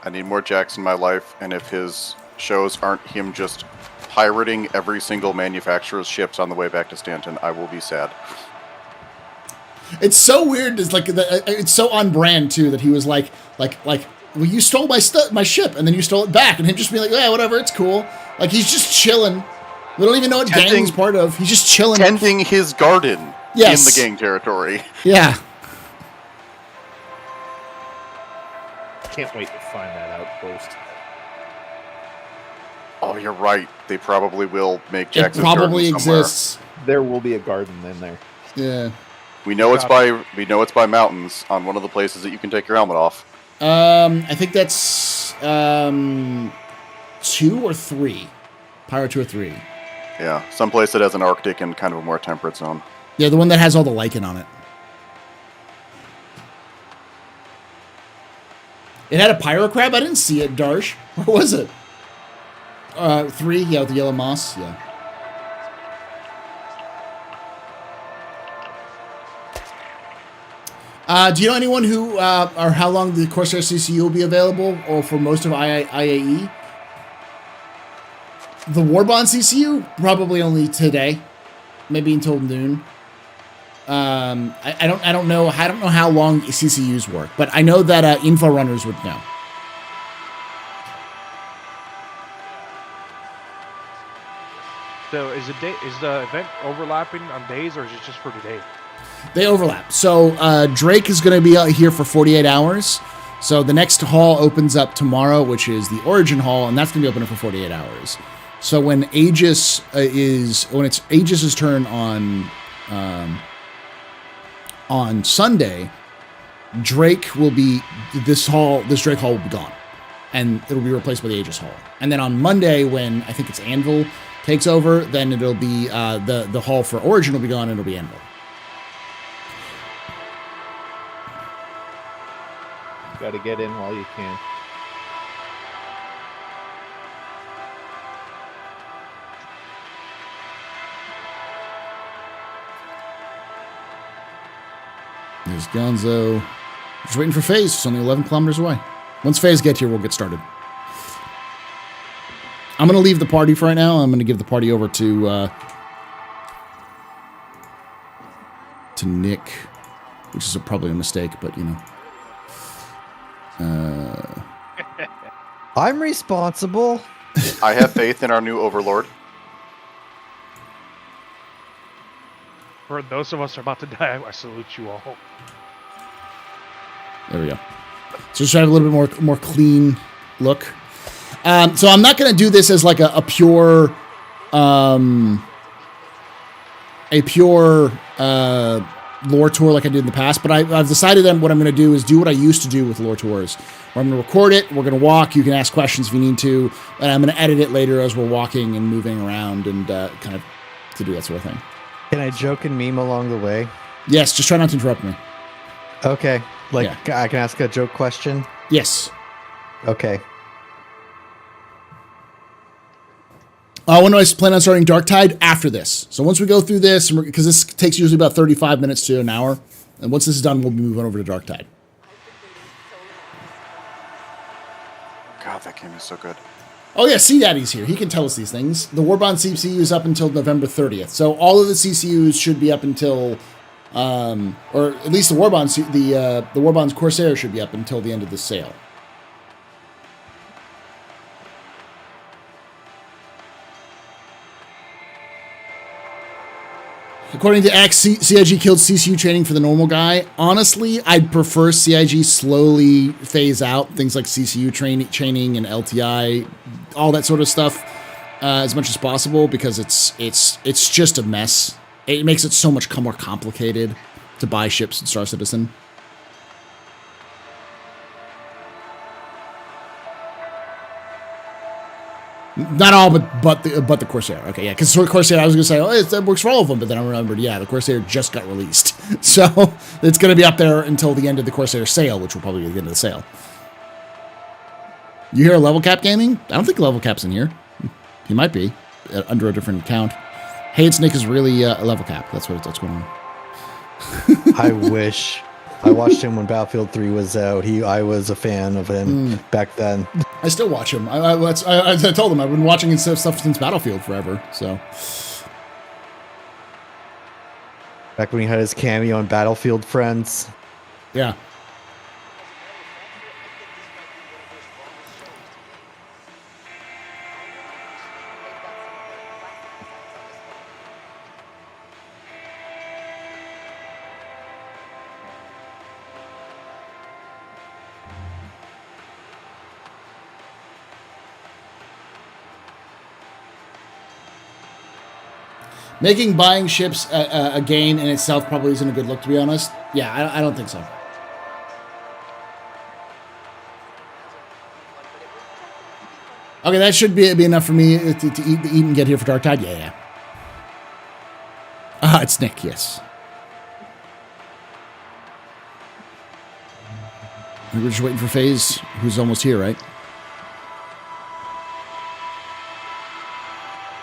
I need more Jax in my life, and if his shows aren't him just pirating every single manufacturer's ships on the way back to Stanton, I will be sad. It's so weird. It's like it's so on brand too that he was like, well, you stole my ship, and then you stole it back, and him just be like, yeah, whatever, it's cool. Like he's just chilling. We don't even know what gang he's part of. He's just chilling, tending his garden in the gang territory. Yeah. Can't wait to find that outpost. Oh, you're right. They probably will make Jackson's It probably garden somewhere. exists. There will be a garden in there. Yeah. We know it's by mountains on one of the places that you can take your helmet off. I think that's 2 or 3. Pyro 2 or 3. Yeah, someplace that has an Arctic and kind of a more temperate zone. Yeah, the one that has all the lichen on it. It had a pyro crab? I didn't see it, Darsh. Where was it? 3, yeah, with the yellow moss, yeah. Do you know anyone who, or how long the Corsair CCU will be available, or for most of IAE? The Warbond CCU? Probably only today. Maybe until noon. I don't know how long CCUs work, but I know that info runners would know. So is the event overlapping on days, or is it just for today? They overlap. So Drake is going to be out here for 48 hours. So the next hall opens up tomorrow, which is the Origin Hall, and that's going to be open for 48 hours. So when it's Aegis's turn on Sunday, Drake will be this Drake Hall will be gone, and it'll be replaced by the Aegis Hall. And then on Monday, when I think it's Anvil takes over, then it'll be the hall for Origin will be gone, and it'll be Anvil. Got to get in while you can. There's Gonzo. Just waiting for FaZe. It's only 11 kilometers away. Once FaZe gets here, we'll get started. I'm going to leave the party for right now. I'm going to give the party over to Nick, which is probably a mistake, but you know. I'm responsible. I have faith in our new overlord. For those of us who are about to die, I salute you all. There we go. So just try to have a little bit more clean look. So I'm not going to do this as like a pure lore tour like I did in the past, but I've decided that what I'm going to do is do what I used to do with lore tours, where I'm going to record it, we're going to walk, you can ask questions if you need to, and I'm going to edit it later as we're walking and moving around and kind of to do that sort of thing. Can I joke and meme along the way? Yes, just try not to interrupt me. Okay. I can ask a joke question? Yes. Okay. When do I plan on starting Dark Tide? After this. So once we go through this, because this takes usually about 35 minutes to an hour, and once this is done, we'll be moving over to Dark Tide. God, that game is so good. Oh yeah, C Daddy's here. He can tell us these things. The Warbond CCU is up until November 30th. So all of the CCUs should be up until, or at least the Warbond's Corsair should be up until the end of the sale. According to X, CIG killed CCU training for the normal guy. Honestly, I'd prefer CIG slowly phase out things like CCU training and LTI, all that sort of stuff, as much as possible, because it's just a mess. It makes it so much more complicated to buy ships in Star Citizen. Not all, but the Corsair. Okay, yeah, because Corsair, I was going to say, oh, that works for all of them, but then I remembered, yeah, the Corsair just got released. So it's going to be up there until the end of the Corsair sale, which will probably be the end of the sale. You hear Level Cap Gaming? I don't think Level Cap's in here. He might be, under a different account. Hey, it's Nick is really a Level Cap. That's what's going on. I wish. I watched him when Battlefield 3 was out. I was a fan of him back then. I still watch him. I told him I've been watching his stuff since Battlefield forever. So back when he had his cameo on Battlefield Friends. Yeah. Making buying ships a gain in itself probably isn't a good look, to be honest. Yeah, I don't think so. Okay, that should be enough for me to eat and get here for Dark Tide. Yeah. It's Nick, yes. We're just waiting for FaZe, who's almost here, right?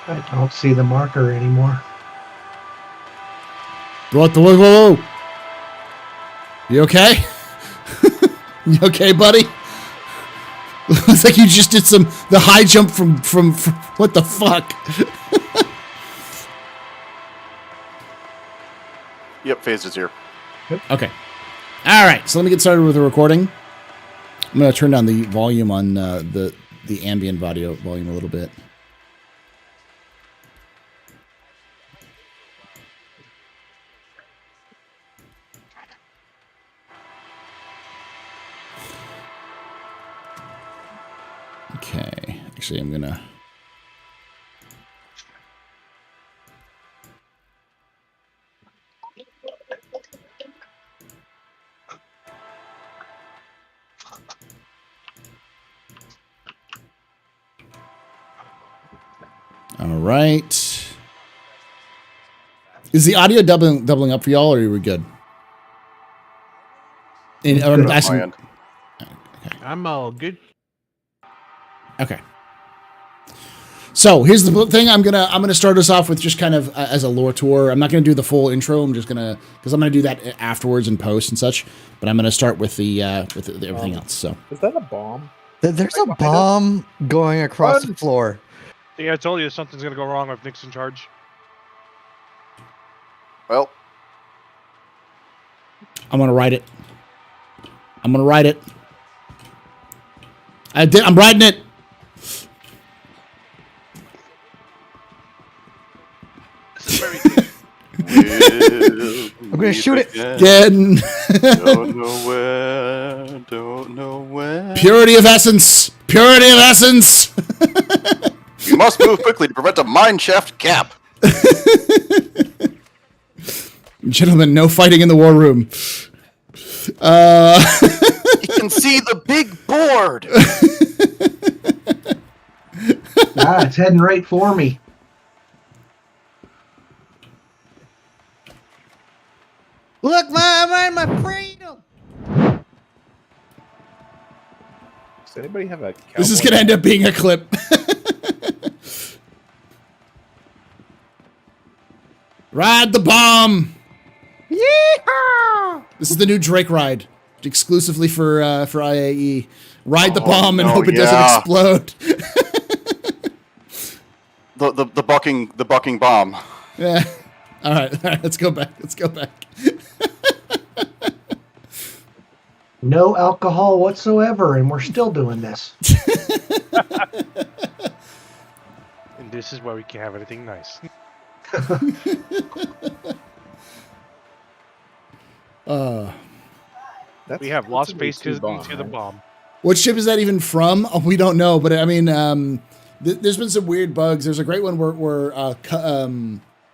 I don't see the marker anymore. Whoa. You okay? You okay, buddy? Looks like you just did the high jump from what the fuck? Yep, FaZe is here. Okay. All right, so let me get started with the recording. I'm going to turn down the volume on the ambient audio volume a little bit. Okay. Actually, I'm gonna. All right. Is the audio doubling up for y'all, or are we good? I'm asking. I'm all good. Okay. So here's the thing. I'm gonna start us off with just kind of as a lore tour. I'm not gonna do the full intro. I'm just gonna because I'm gonna do that afterwards in post and such. But I'm gonna start with the everything else. So is that a bomb? There's a bomb going across the floor. Yeah, I told you something's gonna go wrong if Nick's in charge. Well, I'm gonna write it. I'm gonna write it. I'm writing it. I'm gonna shoot it again. Don't know where. Purity of essence. Purity of essence. You must move quickly to prevent a mine shaft cap. Gentlemen, no fighting in the war room. You can see the big board. It's heading right for me. Look, my freedom. Does anybody have a? This is gonna end up being a clip. Ride the bomb. Yeehaw! This is the new Drake ride, exclusively for IAE. Ride the bomb and hope it doesn't explode. the bucking bomb. Yeah. All right. Let's go back. No alcohol whatsoever, and we're still doing this. And this is why we can't have anything nice. We have lost space because into the bomb. What ship is that even from? Oh, we don't know, but I mean, there's been some weird bugs. There's a great one where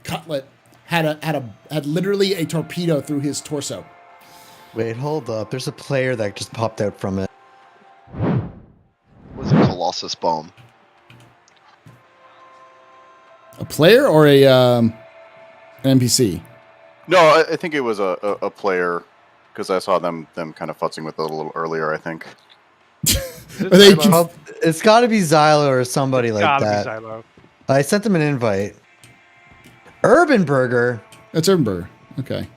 Cutlass had literally a torpedo through his torso. Wait, hold up. There's a player that just popped out from it. Was a Colossus bomb. A player or an NPC? No, I think it was a player because I saw them kind of futzing with it a little earlier. I think. It's got to be Xylo or somebody like that. Gotta be Xylo. I sent them an invite. Urban Burger. That's Urban Burger. Okay.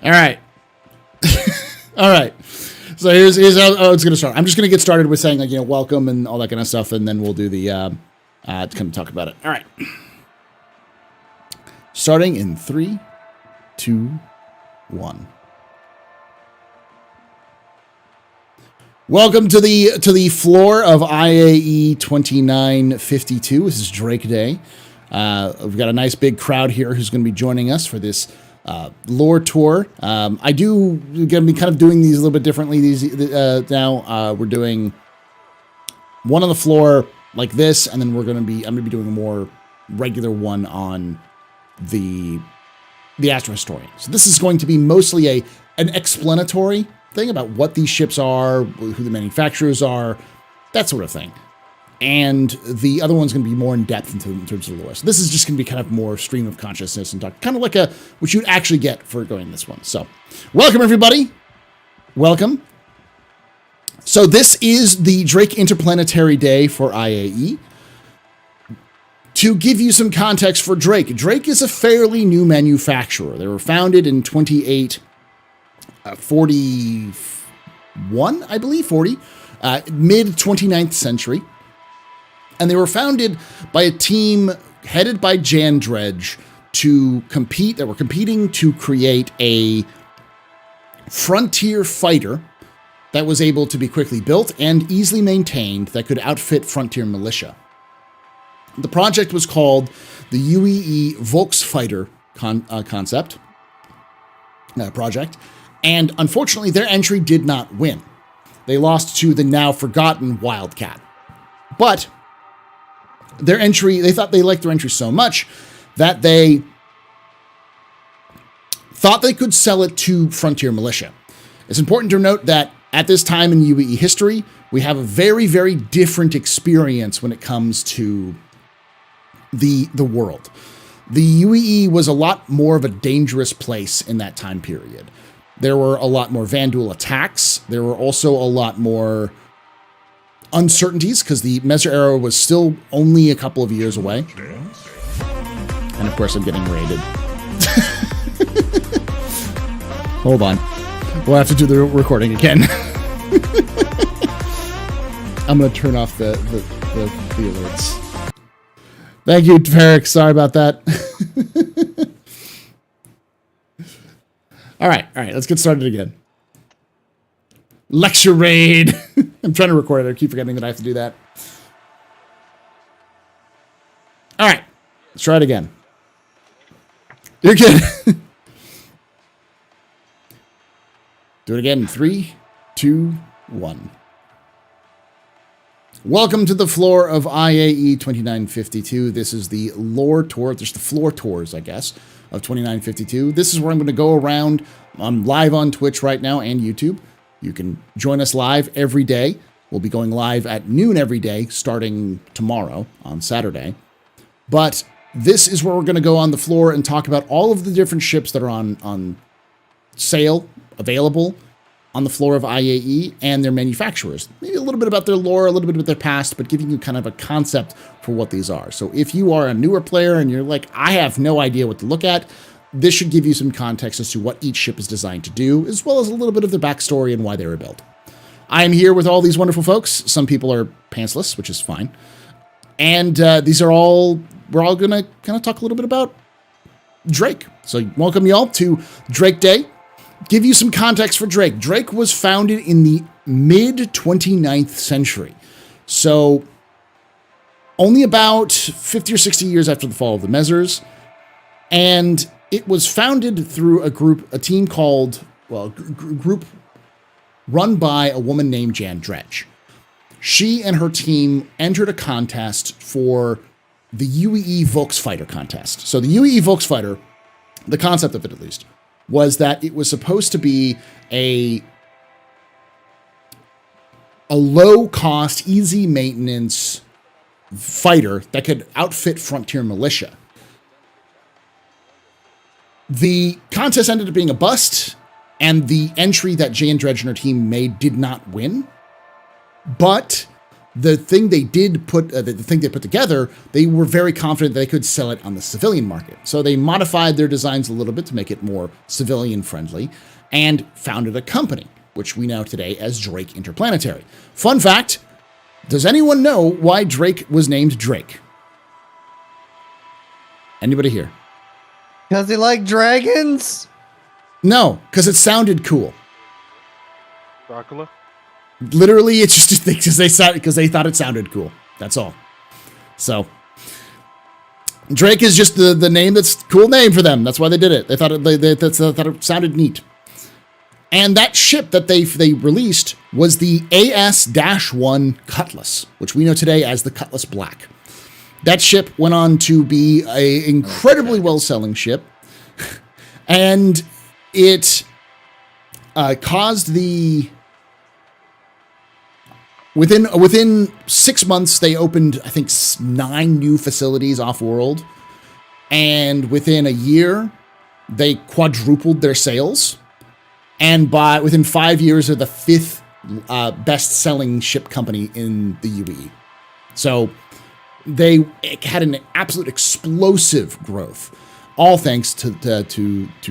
All right. All right. So here's how it's going to start. I'm just going to get started with saying, like, welcome and all that kind of stuff, and then we'll do the to kind of talk about it. All right. Starting in 3, 2, 1. Welcome to the floor of IAE 2952. This is Drake Day. We've got a nice big crowd here who's going to be joining us for this lore tour. Going to be kind of doing these a little bit differently. Now we're doing one on the floor like this, and then I'm going to be doing a more regular one on the Astro Historian. So this is going to be mostly an explanatory thing about what these ships are, who the manufacturers are, that sort of thing. And the other one's going to be more in depth in terms of the lore. So this is just going to be kind of more stream of consciousness and talk, kind of like what you'd actually get for going this one. So welcome, everybody. Welcome. So this is the Drake Interplanetary Day for IAE. To give you some context for Drake, Drake is a fairly new manufacturer. They were founded in 2841, I believe, 40, mid 29th century. And they were founded by a team headed by Jan Dredge that were competing to create a frontier fighter that was able to be quickly built and easily maintained that could outfit frontier militia. The project was called the UEE Volksfighter concept. project. And unfortunately, their entry did not win. They lost to the now forgotten Wildcat. But their entry, they thought they liked their entry so much that they thought they could sell it to Frontier Militia. It's important to note that at this time in UAE history, we have a very, very different experience when it comes to the world. The UAE was a lot more of a dangerous place in that time period. There were a lot more Vandal attacks. There were also a lot more uncertainties because the Messer era was still only a couple of years away. And of course, I'm getting raided. Hold on. We'll have to do the recording again. I'm going to turn off the alerts. Thank you, Tarek. Sorry about that. All right. Let's get started again. Lecture raid. I'm trying to record it. I keep forgetting that I have to do that. All right. Let's try it again. You're good. Do it again in 3, 2, 1. Welcome to the floor of IAE 2952. This is the lore tour. There's the floor tours, I guess, of 2952. This is where I'm going to go around. I'm live on Twitch right now and YouTube. You can join us live every day. We'll be going live at noon every day, starting tomorrow on Saturday. But this is where we're going to go on the floor and talk about all of the different ships that are on sale, available on the floor of IAE and their manufacturers. Maybe a little bit about their lore, a little bit about their past, but giving you kind of a concept for what these are. So if you are a newer player and you're like, I have no idea what to look at, this should give you some context as to what each ship is designed to do, as well as a little bit of the backstory and why they were built. I am here with all these wonderful folks. Some people are pantsless, which is fine. And we're all going to kind of talk a little bit about Drake. So welcome y'all to Drake Day. Give you some context for Drake. Drake was founded in the mid-29th century. So only about 50 or 60 years after the fall of the Messers. And it was founded through a team called, group run by a woman named Jan Dredge. She and her team entered a contest for the UAE Volksfighter contest. So the UAE Volksfighter, the concept of it at least, was that it was supposed to be a low-cost, easy-maintenance fighter that could outfit Frontier Militia. The contest ended up being a bust, and the entry that Jan Dredge and her team made did not win. But the thing they did put, the thing they put together, they were very confident they could sell it on the civilian market. So they modified their designs a little bit to make it more civilian friendly and founded a company, which we know today as Drake Interplanetary. Fun fact, does anyone know why Drake was named Drake? Anybody here? Because he liked dragons? No, because it sounded cool. Dracula? Literally, it's just because they thought it sounded cool. That's all. So Drake is just the name that's cool name for them. That's why they did it. They thought it sounded neat. And that ship that they released was the AS-1 Cutlass, which we know today as the Cutlass Black. That ship went on to be an incredibly well-selling ship, and it caused the... Within 6 months, they opened, I think, 9 new facilities off-world. And within a year, they quadrupled their sales. And within 5 years, they're the 5th best-selling ship company in the UAE. So they had an absolute explosive growth, all thanks to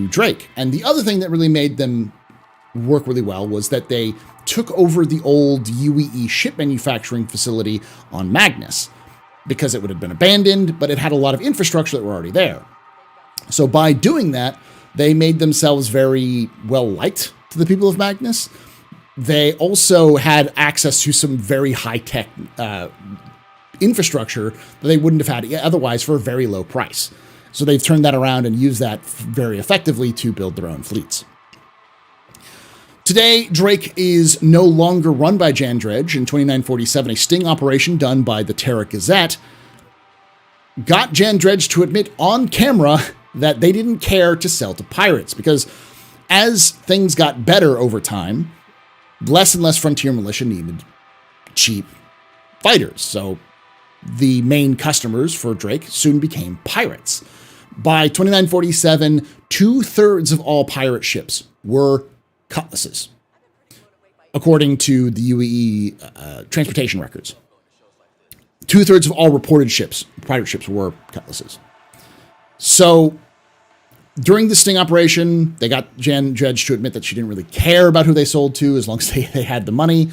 Drake. And the other thing that really made them work really well was that they took over the old UAE ship manufacturing facility on Magnus because it would have been abandoned, but it had a lot of infrastructure that were already there. So by doing that, they made themselves very well liked to the people of Magnus. They also had access to some very high-tech infrastructure that they wouldn't have had otherwise for a very low price. So they've turned that around and used that very effectively to build their own fleets. Today, Drake is no longer run by Jan Dredge. In 2947, a sting operation done by the Terra Gazette got Jan Dredge to admit on camera that they didn't care to sell to pirates, because as things got better over time, less and less frontier militia needed cheap fighters. So the main customers for Drake soon became pirates. By 2947, 2/3 of all pirate ships were Cutlasses, according to the UAE transportation records. 2/3 of all reported ships, pirate ships, were Cutlasses. So during the sting operation, they got Jan Dredge to admit that she didn't really care about who they sold to as long as they had the money.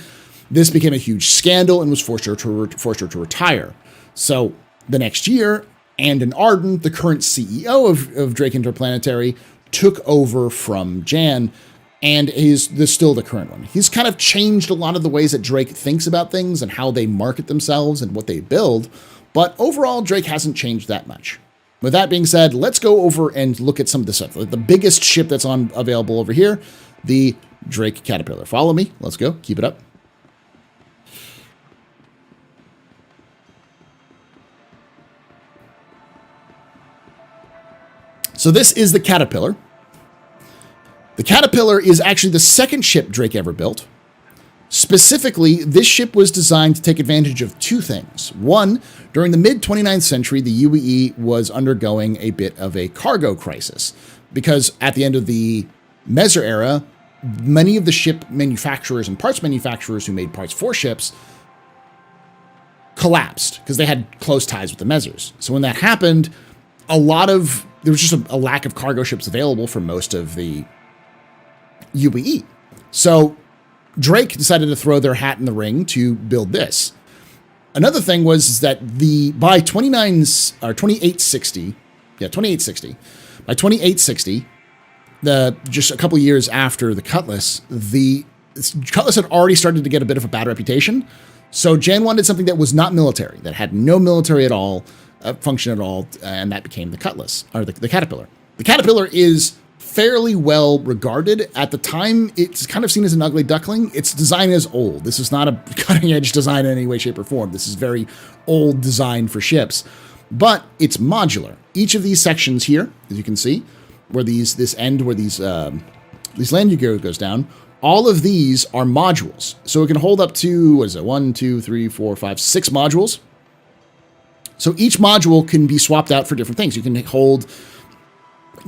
This became a huge scandal and was forced her to retire. So the next year, Andon Arden, the current CEO of Drake Interplanetary, took over from Jan and is still the current one. He's kind of changed a lot of the ways that Drake thinks about things and how they market themselves and what they build, but overall, Drake hasn't changed that much. With that being said, let's go over and look at some of the stuff. The biggest ship that's available over here, the Drake Caterpillar. Follow me. Let's go. Keep it up. So this is the Caterpillar. The Caterpillar is actually the second ship Drake ever built. Specifically, this ship was designed to take advantage of two things. One, during the mid-29th century, the UAE was undergoing a bit of a cargo crisis, because at the end of the Meser era, many of the ship manufacturers and parts manufacturers who made parts for ships collapsed because they had close ties with the Mesers. So when that happened, there was just a lack of cargo ships available for most of the UAE. So Drake decided to throw their hat in the ring to build this. Another thing was that by 2860, just a couple years after the Cutlass, the Cutlass had already started to get a bit of a bad reputation. So Jan wanted something that was not military, that had no military at all, function at all, and that became the Cutlass, or the Caterpillar. The Caterpillar is fairly well regarded. At the time, it's kind of seen as an ugly duckling. Its design is old. This is not a cutting edge design in any way, shape, or form. This is very old design for ships, but it's modular. Each of these sections here, as you can see, where these landing gear goes down, all of these are modules. So it can hold up to, 1, 2, 3, 4, 5, 6 modules. So each module can be swapped out for different things. You can hold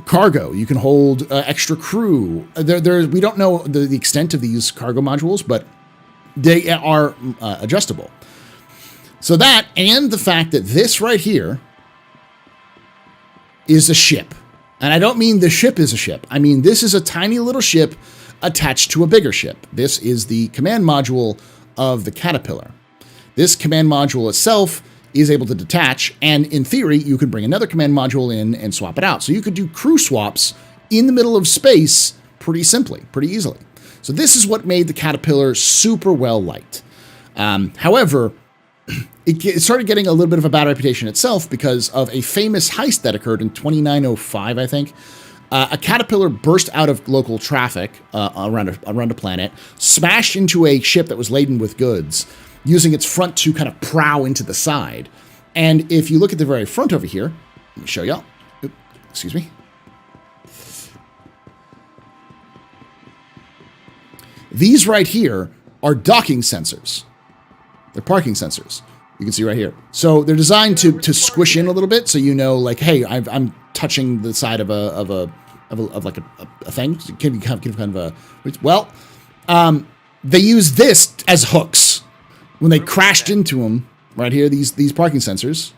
cargo. You can hold extra crew. We don't know the extent of these cargo modules, but they are adjustable. So that, and the fact that this right here is a ship. And I don't mean the ship is a ship. I mean, this is a tiny little ship attached to a bigger ship. This is the command module of the Caterpillar. This command module itself is able to detach, and in theory, you could bring another command module in and swap it out. So you could do crew swaps in the middle of space pretty simply, pretty easily. So this is what made the Caterpillar super well liked. However, it started getting a little bit of a bad reputation itself because of a famous heist that occurred in 2905, I think. A Caterpillar burst out of local traffic around a planet, smashed into a ship that was laden with goods, using its front to kind of prow into the side. And if you look at the very front over here, let me show y'all. Excuse me. These right here are docking sensors. They're parking sensors. You can see right here. So they're designed to squish in a little bit, so you know, like, hey, I'm touching the side of a thing. So it can be kind of a they use this as hooks. When they crashed into them, right here, these parking sensors,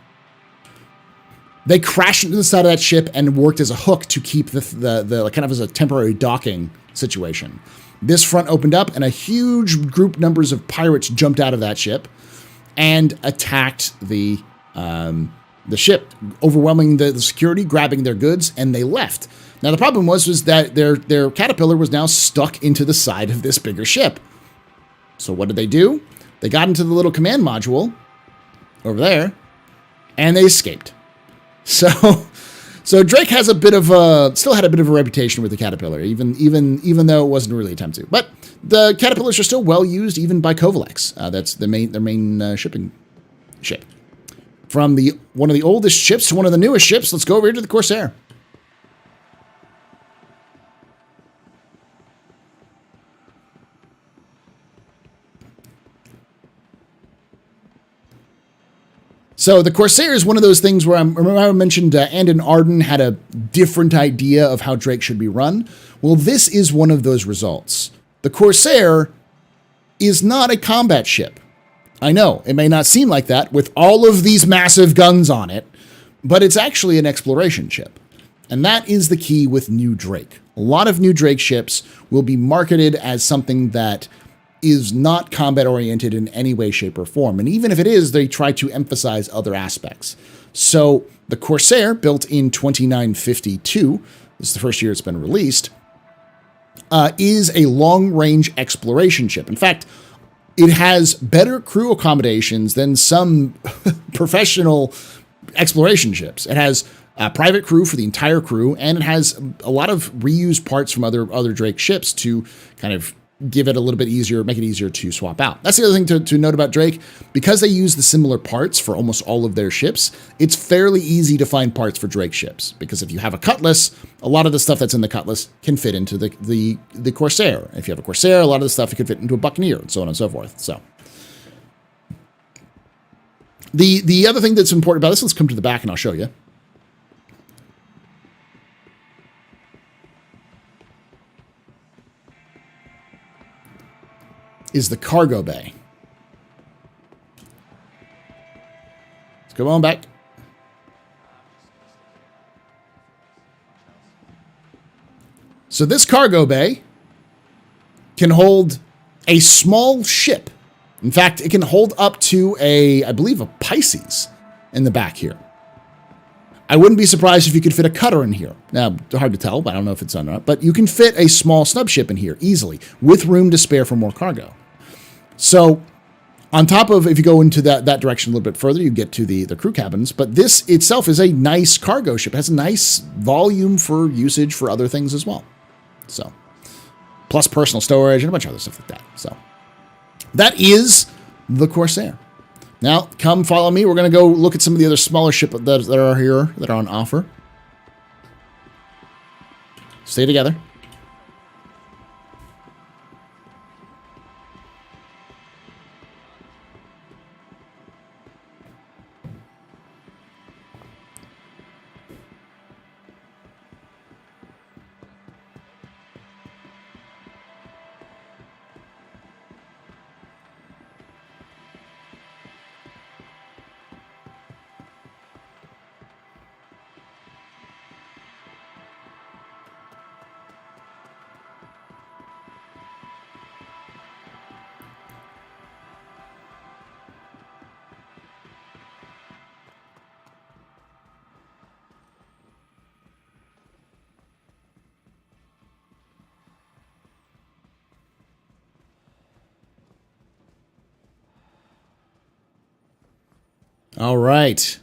they crashed into the side of that ship and worked as a hook to keep the kind of as a temporary docking situation. This front opened up, and a huge group numbers of pirates jumped out of that ship and attacked the ship, overwhelming the security, grabbing their goods, and they left. Now the problem was that their Caterpillar was now stuck into the side of this bigger ship. So what did they do? They got into the little command module over there, and they escaped. So So Drake has still had a bit of a reputation with the Caterpillar, even though it wasn't really attempt to. But the Caterpillars are still well used, even by Kovalex. That's their main shipping ship. From one of the oldest ships to one of the newest ships, let's go over here to the Corsair. So the Corsair is one of those things where remember I mentioned Andon Arden had a different idea of how Drake should be run? Well, this is one of those results. The Corsair is not a combat ship. I know, it may not seem like that with all of these massive guns on it, but it's actually an exploration ship. And that is the key with new Drake. A lot of new Drake ships will be marketed as something that is not combat oriented in any way, shape, or form. And even if it is, they try to emphasize other aspects. So the Corsair, built in 2952, this is the first year it's been released, is a long-range exploration ship. In fact, it has better crew accommodations than some professional exploration ships. It has a private crew for the entire crew, and it has a lot of reused parts from other Drake ships to kind of give it a little bit easier, make it easier to swap out. That's the other thing to note about Drake. Because they use the similar parts for almost all of their ships, it's fairly easy to find parts for Drake ships. Because if you have a Cutlass, a lot of the stuff that's in the Cutlass can fit into the Corsair. If you have a Corsair, a lot of the stuff could fit into a Buccaneer, and so on and so forth. So the other thing that's important about this, let's come to the back and I'll show you. Is the cargo bay. Let's go on back. So this cargo bay can hold a small ship. In fact, it can hold up to I believe a Pisces in the back here. I wouldn't be surprised if you could fit a cutter in here. Now, hard to tell, but I don't know if it's on or not. But you can fit a small snub ship in here easily, with room to spare for more cargo. So, on top of, if you go into that direction a little bit further, you get to the crew cabins. But this itself is a nice cargo ship. It has a nice volume for usage for other things as well. So, plus personal storage and a bunch of other stuff like that. So, that is the Corsair. Now, come follow me. We're going to go look at some of the other smaller ships that are here, that are on offer. Stay together. All right.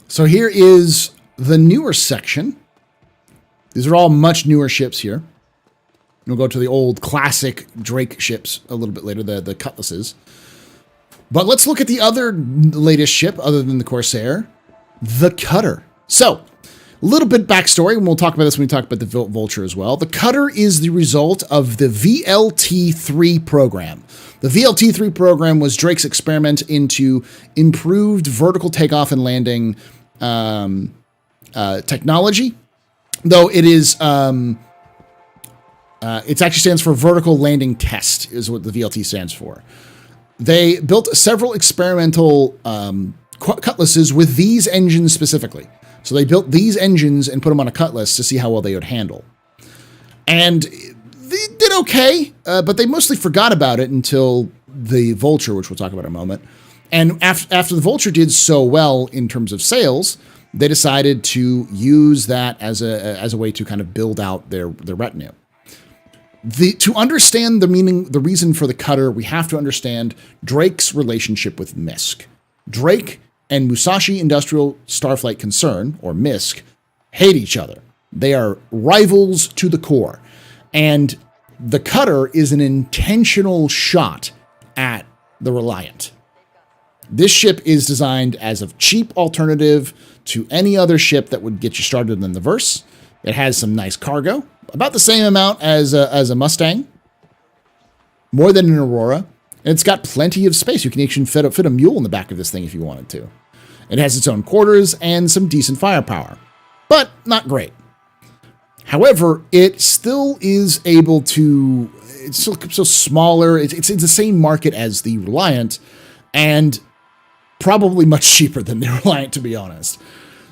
So here is the newer section. These are all much newer ships here. We'll go to the old classic Drake ships a little bit later, the Cutlasses. But let's look at the other latest ship other than the Corsair, the Cutter. So, a little bit backstory, and we'll talk about this when we talk about the Vulture as well. The Cutter is the result of the VLT3 program. The VLT3 program was Drake's experiment into improved vertical takeoff and landing technology, though it is it actually stands for Vertical Landing Test, is what the VLT stands for. They built several experimental Cutlasses with these engines specifically. So they built these engines and put them on a Cutlass to see how well they would handle. And they did okay, but they mostly forgot about it until the Vulture, which we'll talk about in a moment. And after the Vulture did so well in terms of sales, they decided to use that as a way to kind of build out their retinue. To understand the reason for the Cutter, we have to understand Drake's relationship with Misk. Drake and Musashi Industrial Starflight Concern, or MISC, hate each other. They are rivals to the core. And the Cutter is an intentional shot at the Reliant. This ship is designed as a cheap alternative to any other ship that would get you started in the verse. It has some nice cargo, about the same amount as a Mustang, more than an Aurora. And it's got plenty of space. You can actually fit a mule in the back of this thing if you wanted to. It has its own quarters and some decent firepower, but not great. However, it still is able to, it's still so smaller. It's in the same market as the Reliant, and probably much cheaper than the Reliant, to be honest.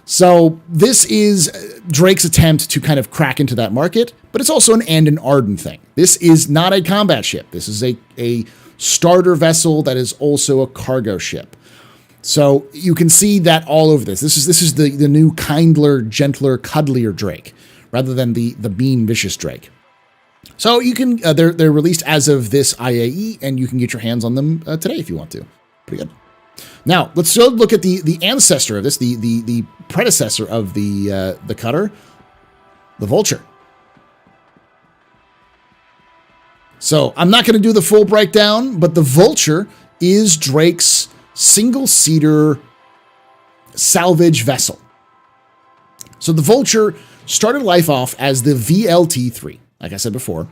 So this is Drake's attempt to kind of crack into that market, but it's also an Arden thing. This is not a combat ship. This is a starter vessel that is also a cargo ship. So you can see that all over this. This is the new kindler, gentler, cuddlier Drake, rather than the mean, vicious Drake. So you can they're released as of this IAE, and you can get your hands on them today if you want to. Pretty good. Now let's look at the ancestor of this, the predecessor of the Cutter, the Vulture. So I'm not going to do the full breakdown, but the Vulture is Drake's single-seater salvage vessel. So the Vulture started life off as the VLT-3, like I said before.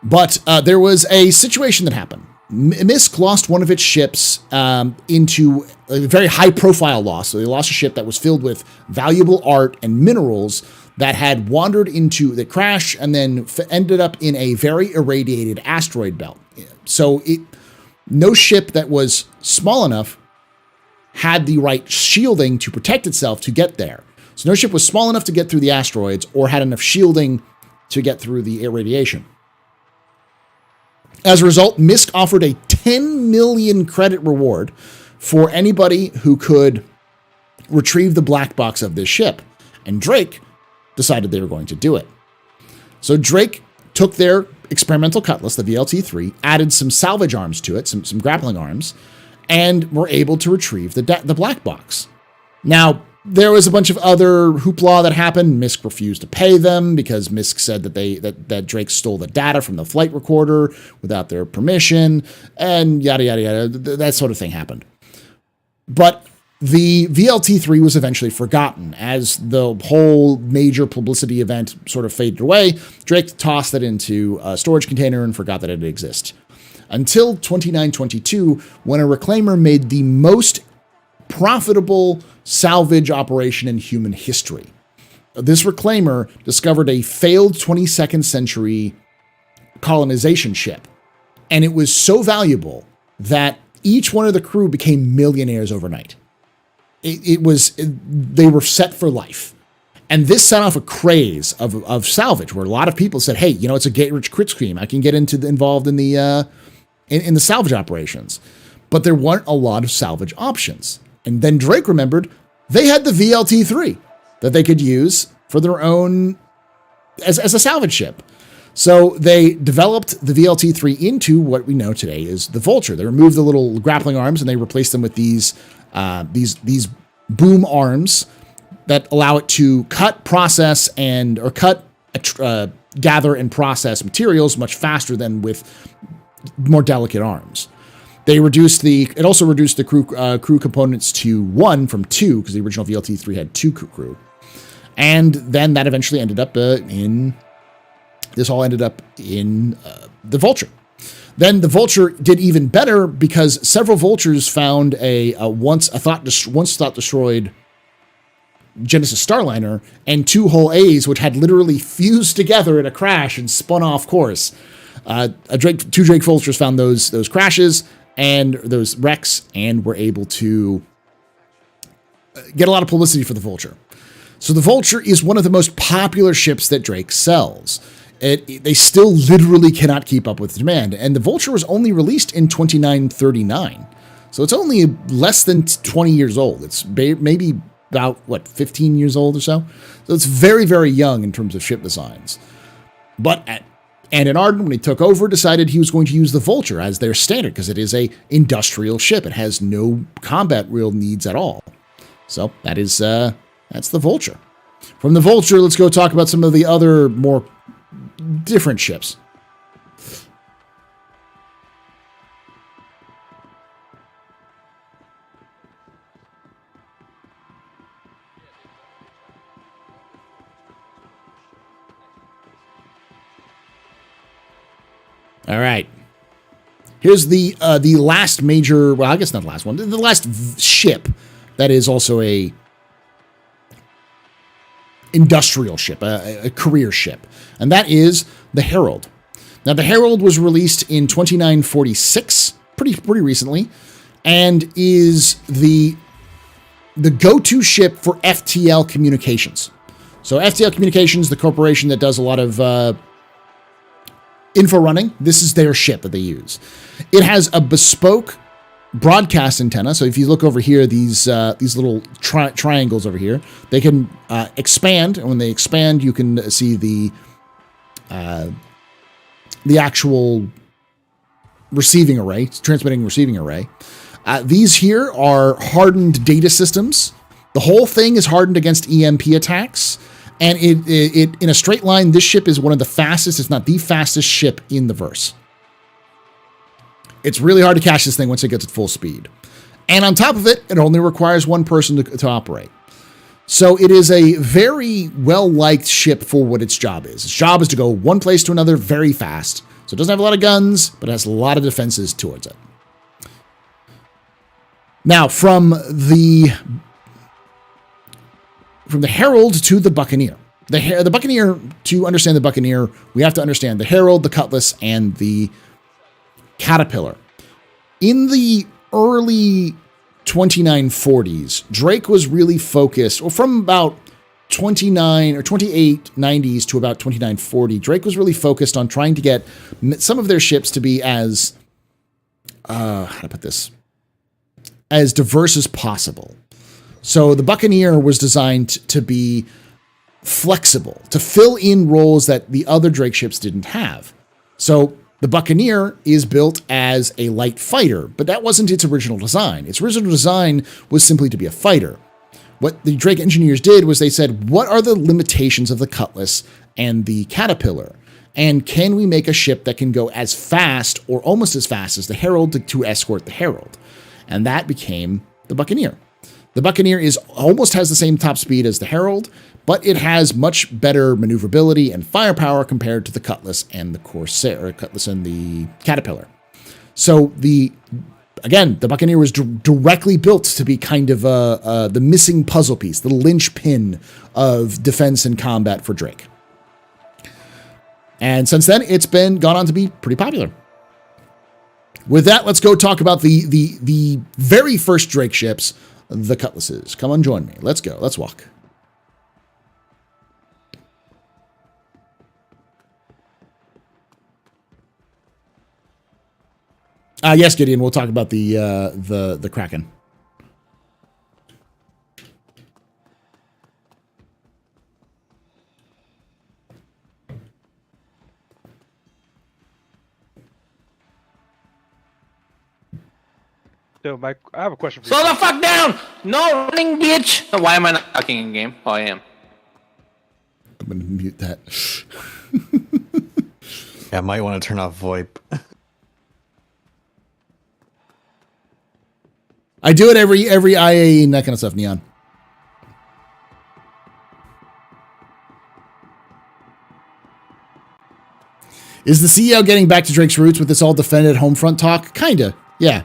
But there was a situation that happened. MISC lost one of its ships into a very high-profile loss. So they lost a ship that was filled with valuable art and minerals that had wandered into the crash and then ended up in a very irradiated asteroid belt. So no ship that was small enough had the right shielding to protect itself to get there. So no ship was small enough to get through the asteroids or had enough shielding to get through the irradiation. As a result, MISC offered a 10 million credit reward for anybody who could retrieve the black box of this ship. And Drake decided they were going to do it. So Drake took their experimental Cutlass, the VLT-3, added some salvage arms to it, some grappling arms, and were able to retrieve the black box. Now, there was a bunch of other hoopla that happened. MISC refused to pay them because MISC said that Drake stole the data from the flight recorder without their permission, and yada, yada, yada. That sort of thing happened. But the VLT-3 was eventually forgotten. As the whole major publicity event sort of faded away, Drake tossed it into a storage container and forgot that it exists. Until 2922, when a reclaimer made the most profitable salvage operation in human history. This reclaimer discovered a failed 22nd century colonization ship, and it was so valuable that each one of the crew became millionaires overnight. They were set for life. And this set off a craze of salvage, where a lot of people said, hey, it's a get-rich-quick scheme. I can get involved in the salvage operations. But there weren't a lot of salvage options. And then Drake remembered they had the VLT-3 that they could use for their own as a salvage ship. So they developed the VLT-3 into what we know today is the Vulture. They removed the little grappling arms and they replaced them with these boom arms that allow it to cut, process, gather and process materials much faster than with more delicate arms. It also reduced the crew components to 1 from 2, because the original VLT-3 had 2 crew. And then that eventually ended up in the Vulture. Then the Vulture did even better because several Vultures found a once thought destroyed Genesis Starliner and 2 whole A's, which had literally fused together in a crash and spun off course. 2 Drake Vultures found those crashes and those wrecks and were able to get a lot of publicity for the Vulture. So the Vulture is one of the most popular ships that Drake sells. They still literally cannot keep up with demand. And the Vulture was only released in 2939. So it's only less than 20 years old. It's maybe about, 15 years old or so? So it's very, very young in terms of ship designs. But And in Arden, when he took over, decided he was going to use the Vulture as their standard because it is a industrial ship. It has no combat real needs at all. So that is that's the Vulture. From the Vulture, let's go talk about some of the other more different ships. All right. Here's the last major, well, I guess not the last one, the last ship that is also a industrial ship, a career ship, and that is the Herald. Now, the Herald was released in 2946, pretty recently, and is the go-to ship for FTL Communications. So FTL Communications, the corporation that does a lot of info running, this is their ship that they use. It has a bespoke broadcast antenna. So if you look over here, these little triangles over here, they can expand, and when they expand, you can see the actual receiving array, transmitting and receiving array. These here are hardened data systems. The whole thing is hardened against EMP attacks. And it in a straight line, this ship is one of the fastest, if not the fastest ship in the verse. It's really hard to catch this thing once it gets at full speed. And on top of it, it only requires one person to operate. So it is a very well-liked ship for what its job is. Its job is to go one place to another very fast. So it doesn't have a lot of guns, but it has a lot of defenses towards it. Now, from the Herald to the Buccaneer. The Buccaneer, to understand the Buccaneer, we have to understand the Herald, the Cutlass, and the Caterpillar. In the early 2940s, Drake was really focused, or from about 2890s to about 2940, Drake was really focused on trying to get some of their ships to be as, how to put this, as diverse as possible. So the Buccaneer was designed to be flexible, to fill in roles that the other Drake ships didn't have. So the Buccaneer is built as a light fighter, but that wasn't its original design. Its original design was simply to be a fighter. What the Drake engineers did was they said, what are the limitations of the Cutlass and the Caterpillar? And can we make a ship that can go as fast or almost as fast as the Herald to escort the Herald? And that became the Buccaneer. The Buccaneer almost has the same top speed as the Herald, but it has much better maneuverability and firepower compared to the Cutlass and the Corsair, or Cutlass and the Caterpillar. So the Buccaneer was directly built to be kind of the missing puzzle piece, the linchpin of defense and combat for Drake. And since then, it's gone on to be pretty popular. With that, let's go talk about the very first Drake ships, the Cutlasses. Come on, join me. Let's go. Let's walk. Yes, Gideon. We'll talk about the Kraken. So, Mike, I have a question for you. Slow the fuck down! No running, bitch! Why am I not talking in game? Oh, I am. I'm going to mute that. Yeah, I might want to turn off VoIP. I do it every IAE and that kind of stuff, Neon. Is the CEO getting back to Drake's roots with this all defended home front talk? Kinda, yeah.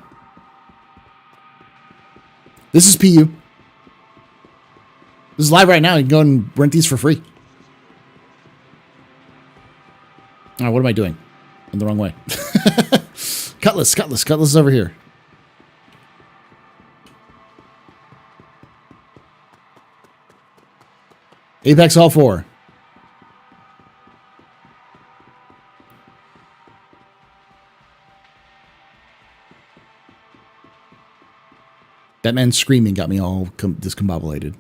This is PU. This is live right now. You can go and rent these for free. Oh, what am I doing? I'm the wrong way. Cutlass is over here. Apex all four. That man screaming got me all discombobulated.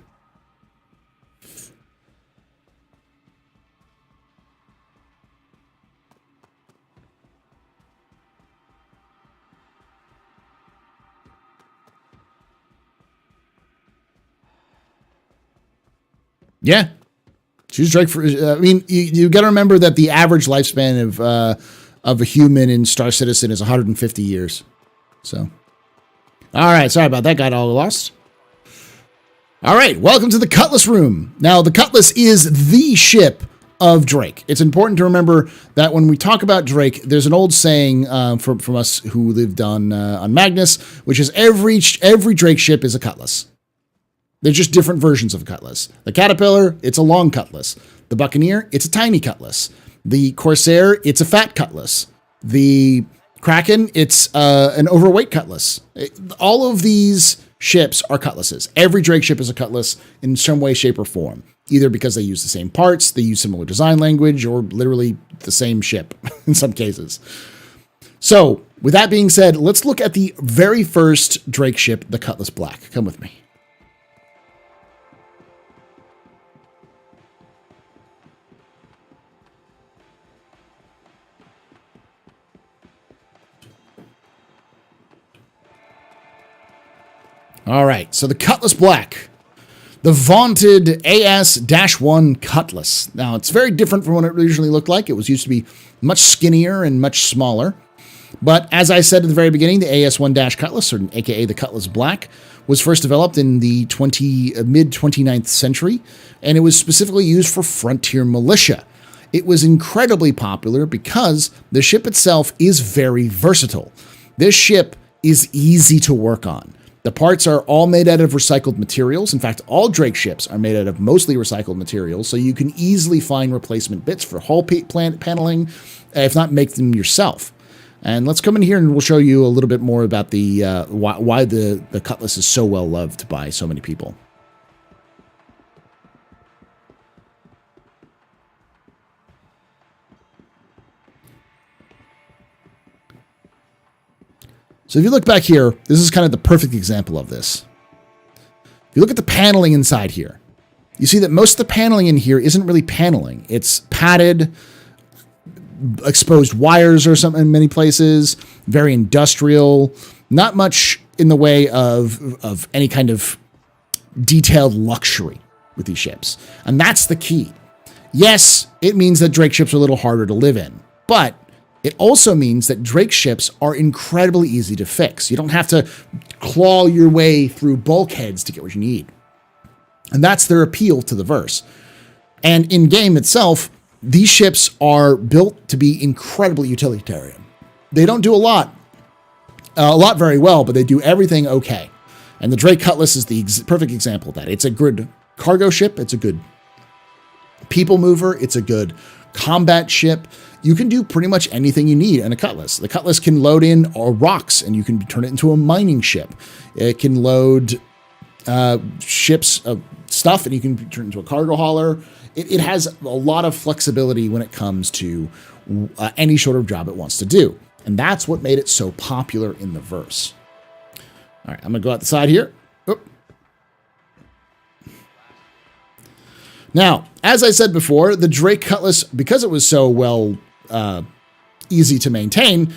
Yeah. Choose Drake for, I mean, you got to remember that the average lifespan of a human in Star Citizen is 150 years. So, all right. Sorry about that. Got all lost. All right. Welcome to the Cutlass room. Now, the Cutlass is the ship of Drake. It's important to remember that when we talk about Drake, there's an old saying from us who lived on Magnus, which is every Drake ship is a Cutlass. They're just different versions of a Cutlass. The Caterpillar, it's a long Cutlass. The Buccaneer, it's a tiny Cutlass. The Corsair, it's a fat Cutlass. The Kraken, it's an overweight Cutlass. All of these ships are Cutlasses. Every Drake ship is a Cutlass in some way, shape, or form. Either because they use the same parts, they use similar design language, or literally the same ship in some cases. So, with that being said, let's look at the very first Drake ship, the Cutlass Black. Come with me. All right, so the Cutlass Black, the vaunted AS-1 Cutlass. Now, it's very different from what it usually looked like. It was used to be much skinnier and much smaller. But as I said at the very beginning, the AS-1 Cutlass, or aka the Cutlass Black, was first developed in the mid-29th century, and it was specifically used for frontier militia. It was incredibly popular because the ship itself is very versatile. This ship is easy to work on. The parts are all made out of recycled materials. In fact, all Drake ships are made out of mostly recycled materials, so you can easily find replacement bits for hull paneling, if not make them yourself. And let's come in here and we'll show you a little bit more about the why the Cutlass is so well loved by so many people. So if you look back here, this is kind of the perfect example of this. If you look at the paneling inside here, you see that most of the paneling in here isn't really paneling. It's padded, exposed wires or something in many places, very industrial, not much in the way of any kind of detailed luxury with these ships. And that's the key. Yes, it means that Drake ships are a little harder to live in, but it also means that Drake ships are incredibly easy to fix. You don't have to claw your way through bulkheads to get what you need. And that's their appeal to the verse. And in game itself, these ships are built to be incredibly utilitarian. They don't do a lot very well, but they do everything okay. And the Drake Cutlass is the perfect example of that. It's a good cargo ship. It's a good people mover. It's a good combat ship. You can do pretty much anything you need in a Cutlass. The Cutlass can load in rocks and you can turn it into a mining ship. It can load ships of stuff and you can turn it into a cargo hauler. It has a lot of flexibility when it comes to any sort of job it wants to do. And that's what made it so popular in the verse. All right, I'm going to go out the side here. Oop. Now, as I said before, the Drake Cutlass, because it was so well easy to maintain,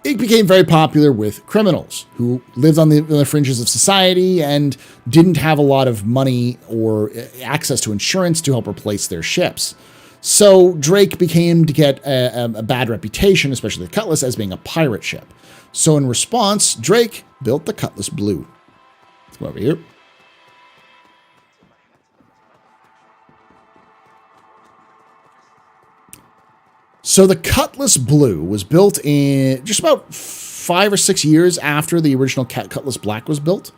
it became very popular with criminals who lived on the fringes of society and didn't have a lot of money or access to insurance to help replace their ships. So Drake became to get a bad reputation, especially the Cutlass, as being a pirate ship. So in response, Drake built the Cutlass Blue. Let's go over here. So the Cutlass Blue was built in just about 5 or 6 years after the original Cutlass Black was built.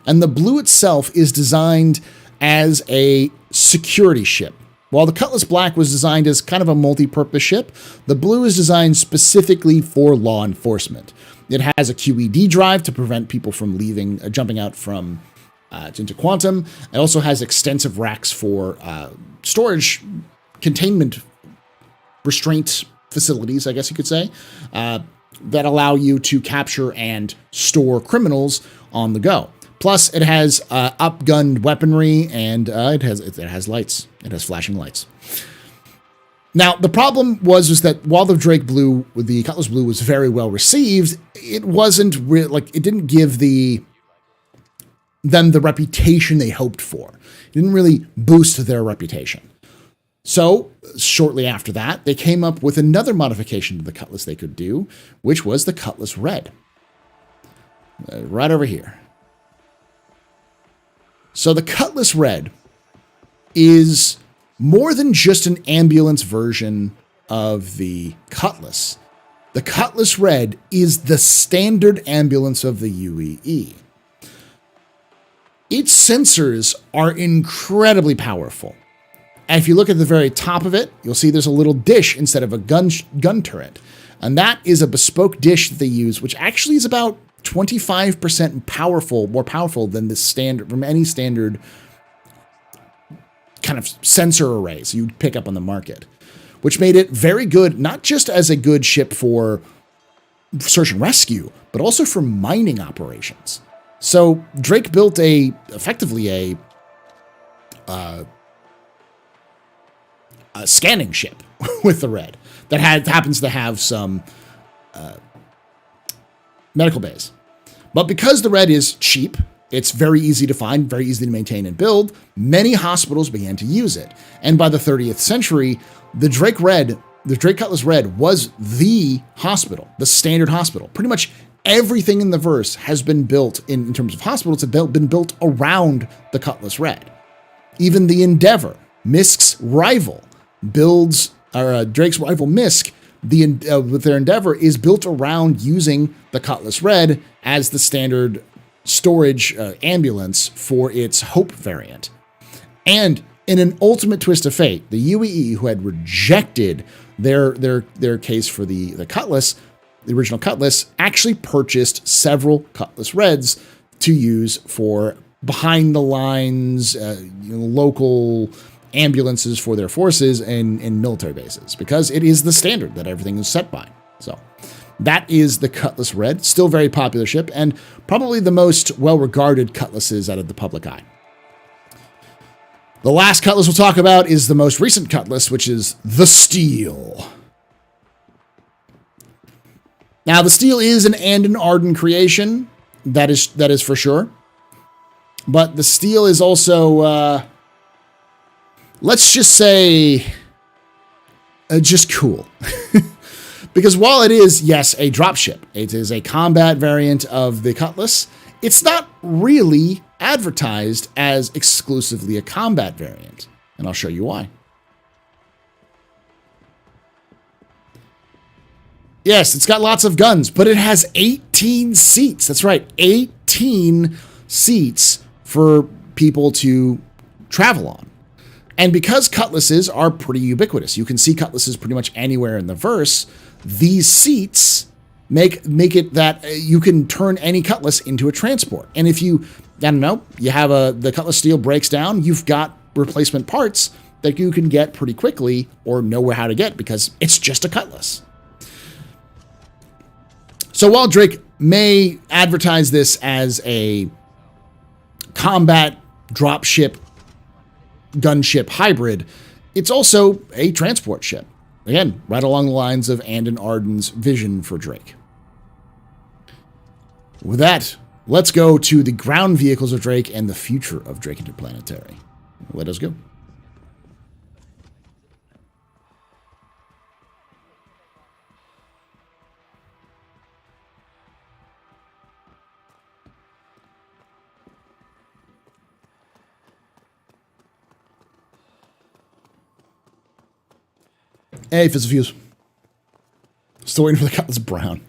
And the Blue itself is designed as a security ship. While the Cutlass Black was designed as kind of a multi-purpose ship, the Blue is designed specifically for law enforcement. It has a QED drive to prevent people from jumping out from into Quantum. It also has extensive racks for storage, containment, restraint facilities, I guess you could say, that allow you to capture and store criminals on the go. Plus, it has upgunned weaponry and it has lights. It has flashing lights. Now, the problem was that while the Drake Blue, the Cutlass Blue, was very well received, it wasn't it didn't give the them the reputation they hoped for. It didn't really boost their reputation. So, shortly after that, they came up with another modification to the Cutlass they could do, which was the Cutlass Red. Right over here. So the Cutlass Red is more than just an ambulance version of the Cutlass. The Cutlass Red is the standard ambulance of the UAE. Its sensors are incredibly powerful. And if you look at the very top of it, you'll see there's a little dish instead of a gun turret. And that is a bespoke dish that they use, which actually is about 25% more powerful than the standard, from any standard kind of sensor arrays you'd pick up on the market, which made it very good, not just as a good ship for search and rescue, but also for mining operations. So Drake built effectively a scanning ship with the Red that happens to have some medical bays. But because the Red is cheap, it's very easy to find, very easy to maintain and build, many hospitals began to use it. And by the 30th century, the Drake Cutlass Red was the hospital, the standard hospital. Pretty much everything in the verse has been built, in terms of hospitals, have been built around the Cutlass Red. Even the Endeavor, Misk's rival, builds, or Drake's rival Misk, with their Endeavor, is built around using the Cutlass Red as the standard storage ambulance for its Hope variant. And in an ultimate twist of fate, the UAE, who had rejected their case for the Cutlass, the original Cutlass, actually purchased several Cutlass Reds to use for behind the lines, local ambulances for their forces and military bases, because it is the standard that everything is set by. So that is the Cutlass Red, still very popular ship, and probably the most well-regarded Cutlasses out of the public eye. The last Cutlass we'll talk about is the most recent Cutlass, which is the Steel. Now, the Steel is an Andon Arden creation, that is for sure. But the Steel is also, let's just say, just cool. Because while it is, yes, a dropship, it is a combat variant of the Cutlass, it's not really advertised as exclusively a combat variant. And I'll show you why. Yes, it's got lots of guns, but it has 18 seats. That's right, 18 seats for people to travel on. And because Cutlasses are pretty ubiquitous, you can see Cutlasses pretty much anywhere in the verse, these seats make it that you can turn any Cutlass into a transport. And if you, I don't know, you have the Cutlass Steel breaks down, you've got replacement parts that you can get pretty quickly or know how to get because it's just a Cutlass. So while Drake may advertise this as a combat dropship gunship hybrid, it's also a transport ship. Again, right along the lines of Andon Arden's vision for Drake. With that, let's go to the ground vehicles of Drake and the future of Drake Interplanetary. Let us go. Hey, Fizzle Fuse. Still waiting for the Cutlass Brown.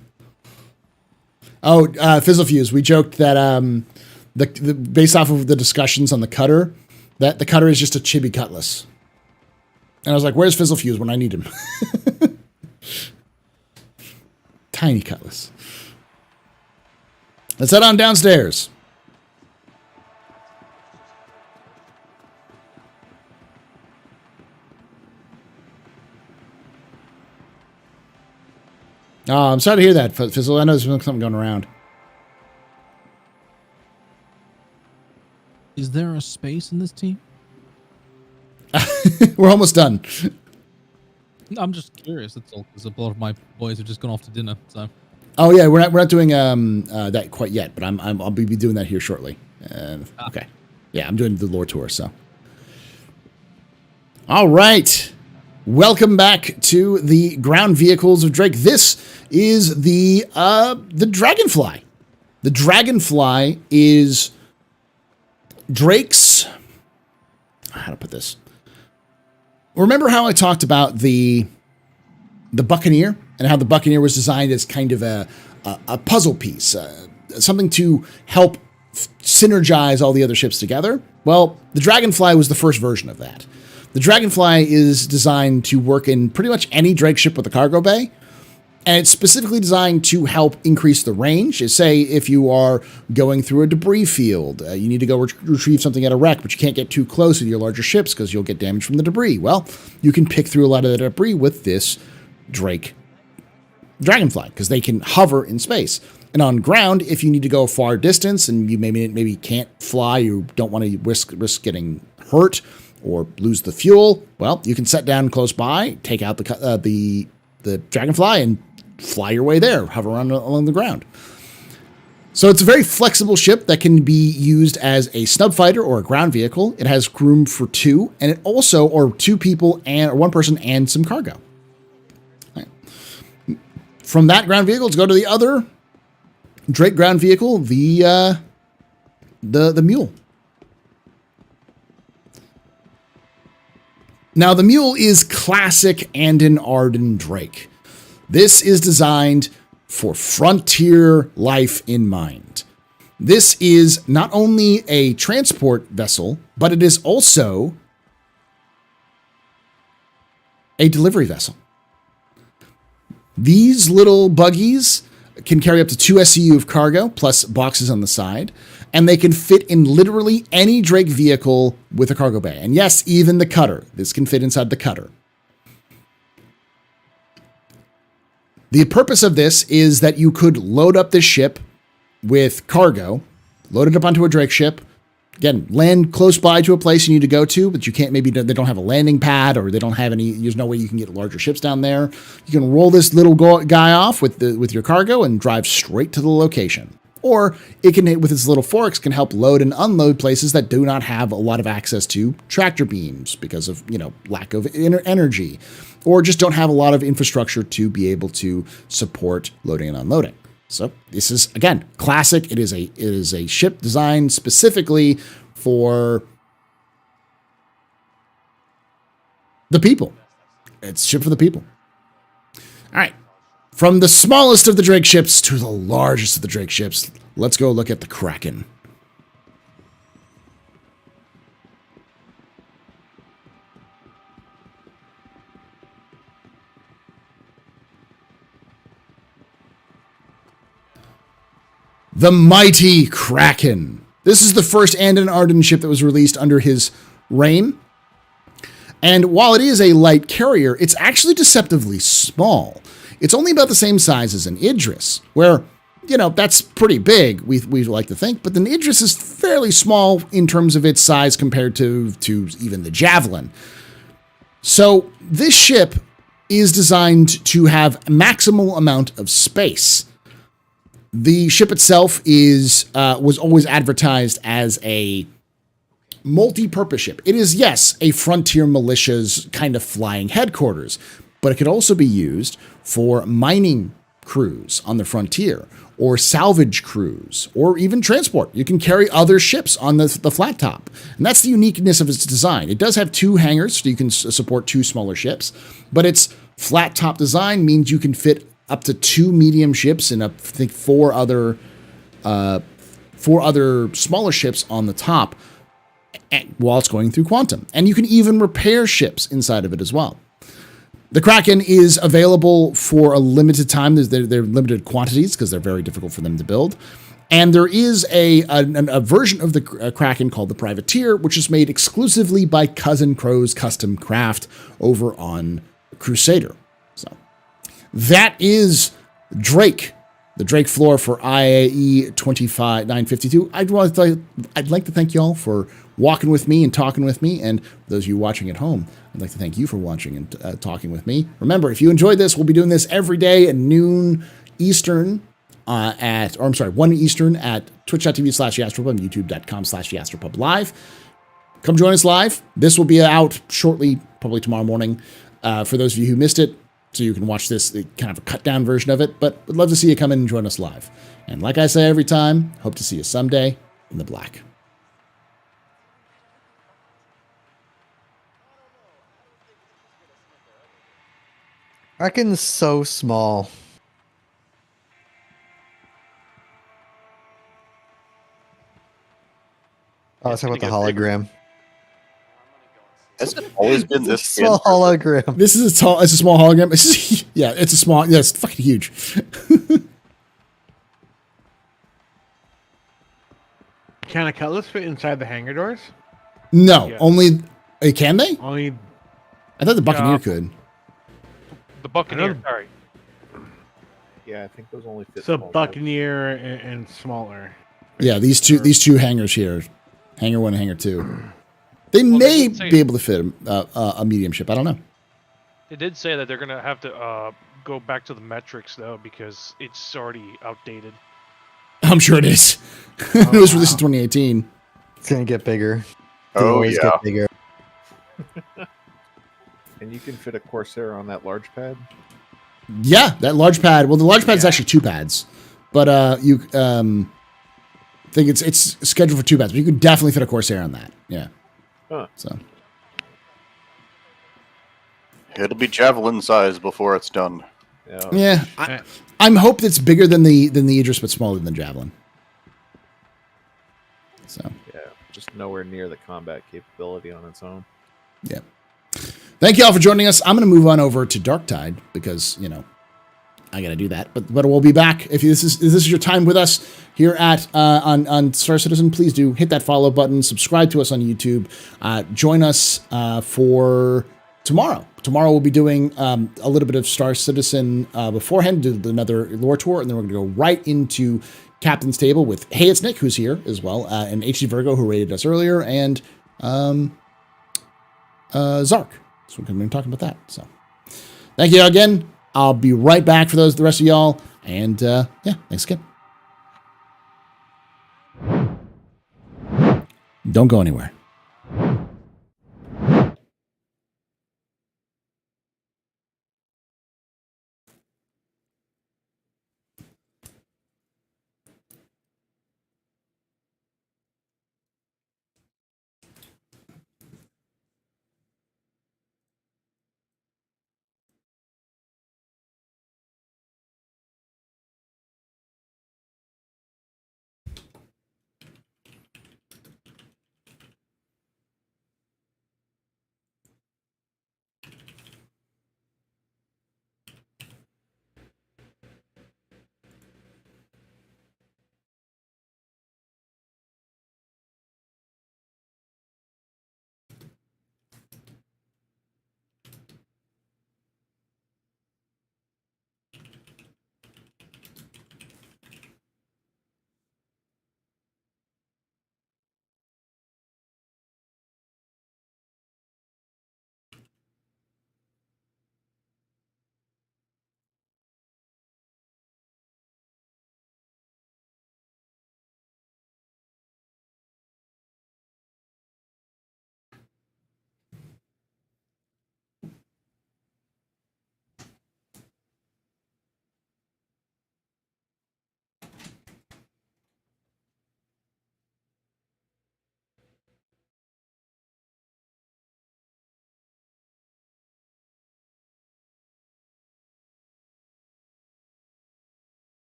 Oh, Fizzle Fuse. We joked that based off of the discussions on the cutter, that the cutter is just a chibi Cutlass. And I was like, where's Fizzle Fuse when I need him? Tiny Cutlass. Let's head on downstairs. Oh, I'm sorry to hear that, Fizzle. I know there's something going around. Is there a space in this team? We're almost done. I'm just curious. That's all, because a lot of my boys have just gone off to dinner. So. Oh yeah, we're not doing that quite yet, but I'll be doing that here shortly. Okay. Yeah, I'm doing the lore tour, so. All right. Welcome back to the ground vehicles of Drake. This is the Dragonfly. The Dragonfly is Drake's... How to put this? Remember how I talked about the Buccaneer and how the Buccaneer was designed as kind of a puzzle piece, something to help synergize all the other ships together? Well, the Dragonfly was the first version of that. The Dragonfly is designed to work in pretty much any Drake ship with a cargo bay, and it's specifically designed to help increase the range. Say if you are going through a debris field, you need to go retrieve something at a wreck, but you can't get too close with your larger ships because you'll get damage from the debris. Well, you can pick through a lot of the debris with this Drake Dragonfly because they can hover in space. And on ground, if you need to go a far distance and you maybe can't fly, you don't want to risk getting hurt or lose the fuel, well, you can set down close by, take out the Dragonfly, and fly your way there, hover around along the ground. So it's a very flexible ship that can be used as a snub fighter or a ground vehicle. It has room for two, and it also, or two people or one person and some cargo. Right. From that ground vehicle, let's go to the other Drake ground vehicle, the Mule. Now, the Mule is classic Andon Arden Drake. This is designed for frontier life in mind. This is not only a transport vessel, but it is also a delivery vessel. These little buggies can carry up to 2 SCU of cargo, plus boxes on the side, and they can fit in literally any Drake vehicle with a cargo bay. And yes, even the cutter. This can fit inside the cutter. The purpose of this is that you could load up this ship with cargo, load it up onto a Drake ship, again, land close by to a place you need to go to, but you can't, maybe they don't have a landing pad or they don't have any, there's no way you can get larger ships down there. You can roll this little guy off with your cargo and drive straight to the location. Or it can, with its little forks, can help load and unload places that do not have a lot of access to tractor beams because of, lack of energy, or just don't have a lot of infrastructure to be able to support loading and unloading. So this is, again, classic. It is a ship designed specifically for the people. It's a ship for the people. All right. From the smallest of the Drake ships to the largest of the Drake ships, let's go look at the Kraken. The mighty Kraken. This is the first Andon Arden ship that was released under his reign. And while it is a light carrier, it's actually deceptively small. It's only about the same size as an Idris, where, that's pretty big, we like to think, but the Idris is fairly small in terms of its size compared to even the Javelin. So this ship is designed to have maximal amount of space. The ship itself was always advertised as a multi-purpose ship. It is, yes, a frontier militia's kind of flying headquarters, but it could also be used for mining crews on the frontier, or salvage crews, or even transport. You can carry other ships on the flat top. And that's the uniqueness of its design. It does have 2 hangars, so you can support 2 smaller ships, but its flat top design means you can fit up to 2 medium ships and I think 4 other smaller ships on the top while it's going through quantum. And you can even repair ships inside of it as well. The Kraken is available for a limited time. They're limited quantities because they're very difficult for them to build. And there is a version of the Kraken called the Privateer, which is made exclusively by Cousin Crow's Custom Craft over on Crusader. So that is Drake, the Drake floor for IAE 25952. I'd like to thank y'all for walking with me and talking with me, and those of you watching at home, I'd like to thank you for watching and talking with me. Remember, if you enjoyed this, we'll be doing this every day at noon Eastern 1 Eastern at twitch.tv/TheAstroPub and youtube.com/TheAstroPub live. Come join us live. This will be out shortly, probably tomorrow morning, for those of you who missed it, so you can watch this kind of a cut down version of it. But we'd love to see you come in and join us live. And like I say every time, hope to see you someday in the black. Kraken's so small. Oh, let's talk about the hologram. Has it always been this small hologram? This is it's a small hologram. It's fucking huge. Can a Cutlass fit inside the hangar doors? No, only. Can they? Only. I thought the Buccaneer could. The Buccaneer, sorry. Yeah, I think those only fit. So Buccaneer and smaller. Yeah, these two hangars here, hangar 1 and hangar 2. They may be able to fit a medium ship. I don't know. They did say that they're gonna have to go back to the metrics though because it's already outdated. I'm sure it is. It was released in 2018. It's gonna get bigger. Get bigger. And you can fit a Corsair on that large pad? Yeah, that large pad. Well, the large pad is actually 2 pads, but you think it's scheduled for 2 pads. But you could definitely fit a Corsair on that. Yeah. Huh. So it'll be javelin size before it's done. Yeah, I'm hoping it's bigger than the Idris, but smaller than the javelin. So yeah, just nowhere near the combat capability on its own. Yeah. Thank you all for joining us. I'm going to move on over to Dark Tide because, I got to do that. But we'll be back. If this is your time with us here at on Star Citizen, please do hit that follow button. Subscribe to us on YouTube. Join us for tomorrow. Tomorrow we'll be doing a little bit of Star Citizen beforehand, do another lore tour, and then we're going to go right into Captain's Table with Hey It's Nick, who's here as well, and HD Virgo, who rated us earlier, and Zark. So we're going to be talking about that. So thank you again. I'll be right back for the rest of y'all. And thanks again. Don't go anywhere.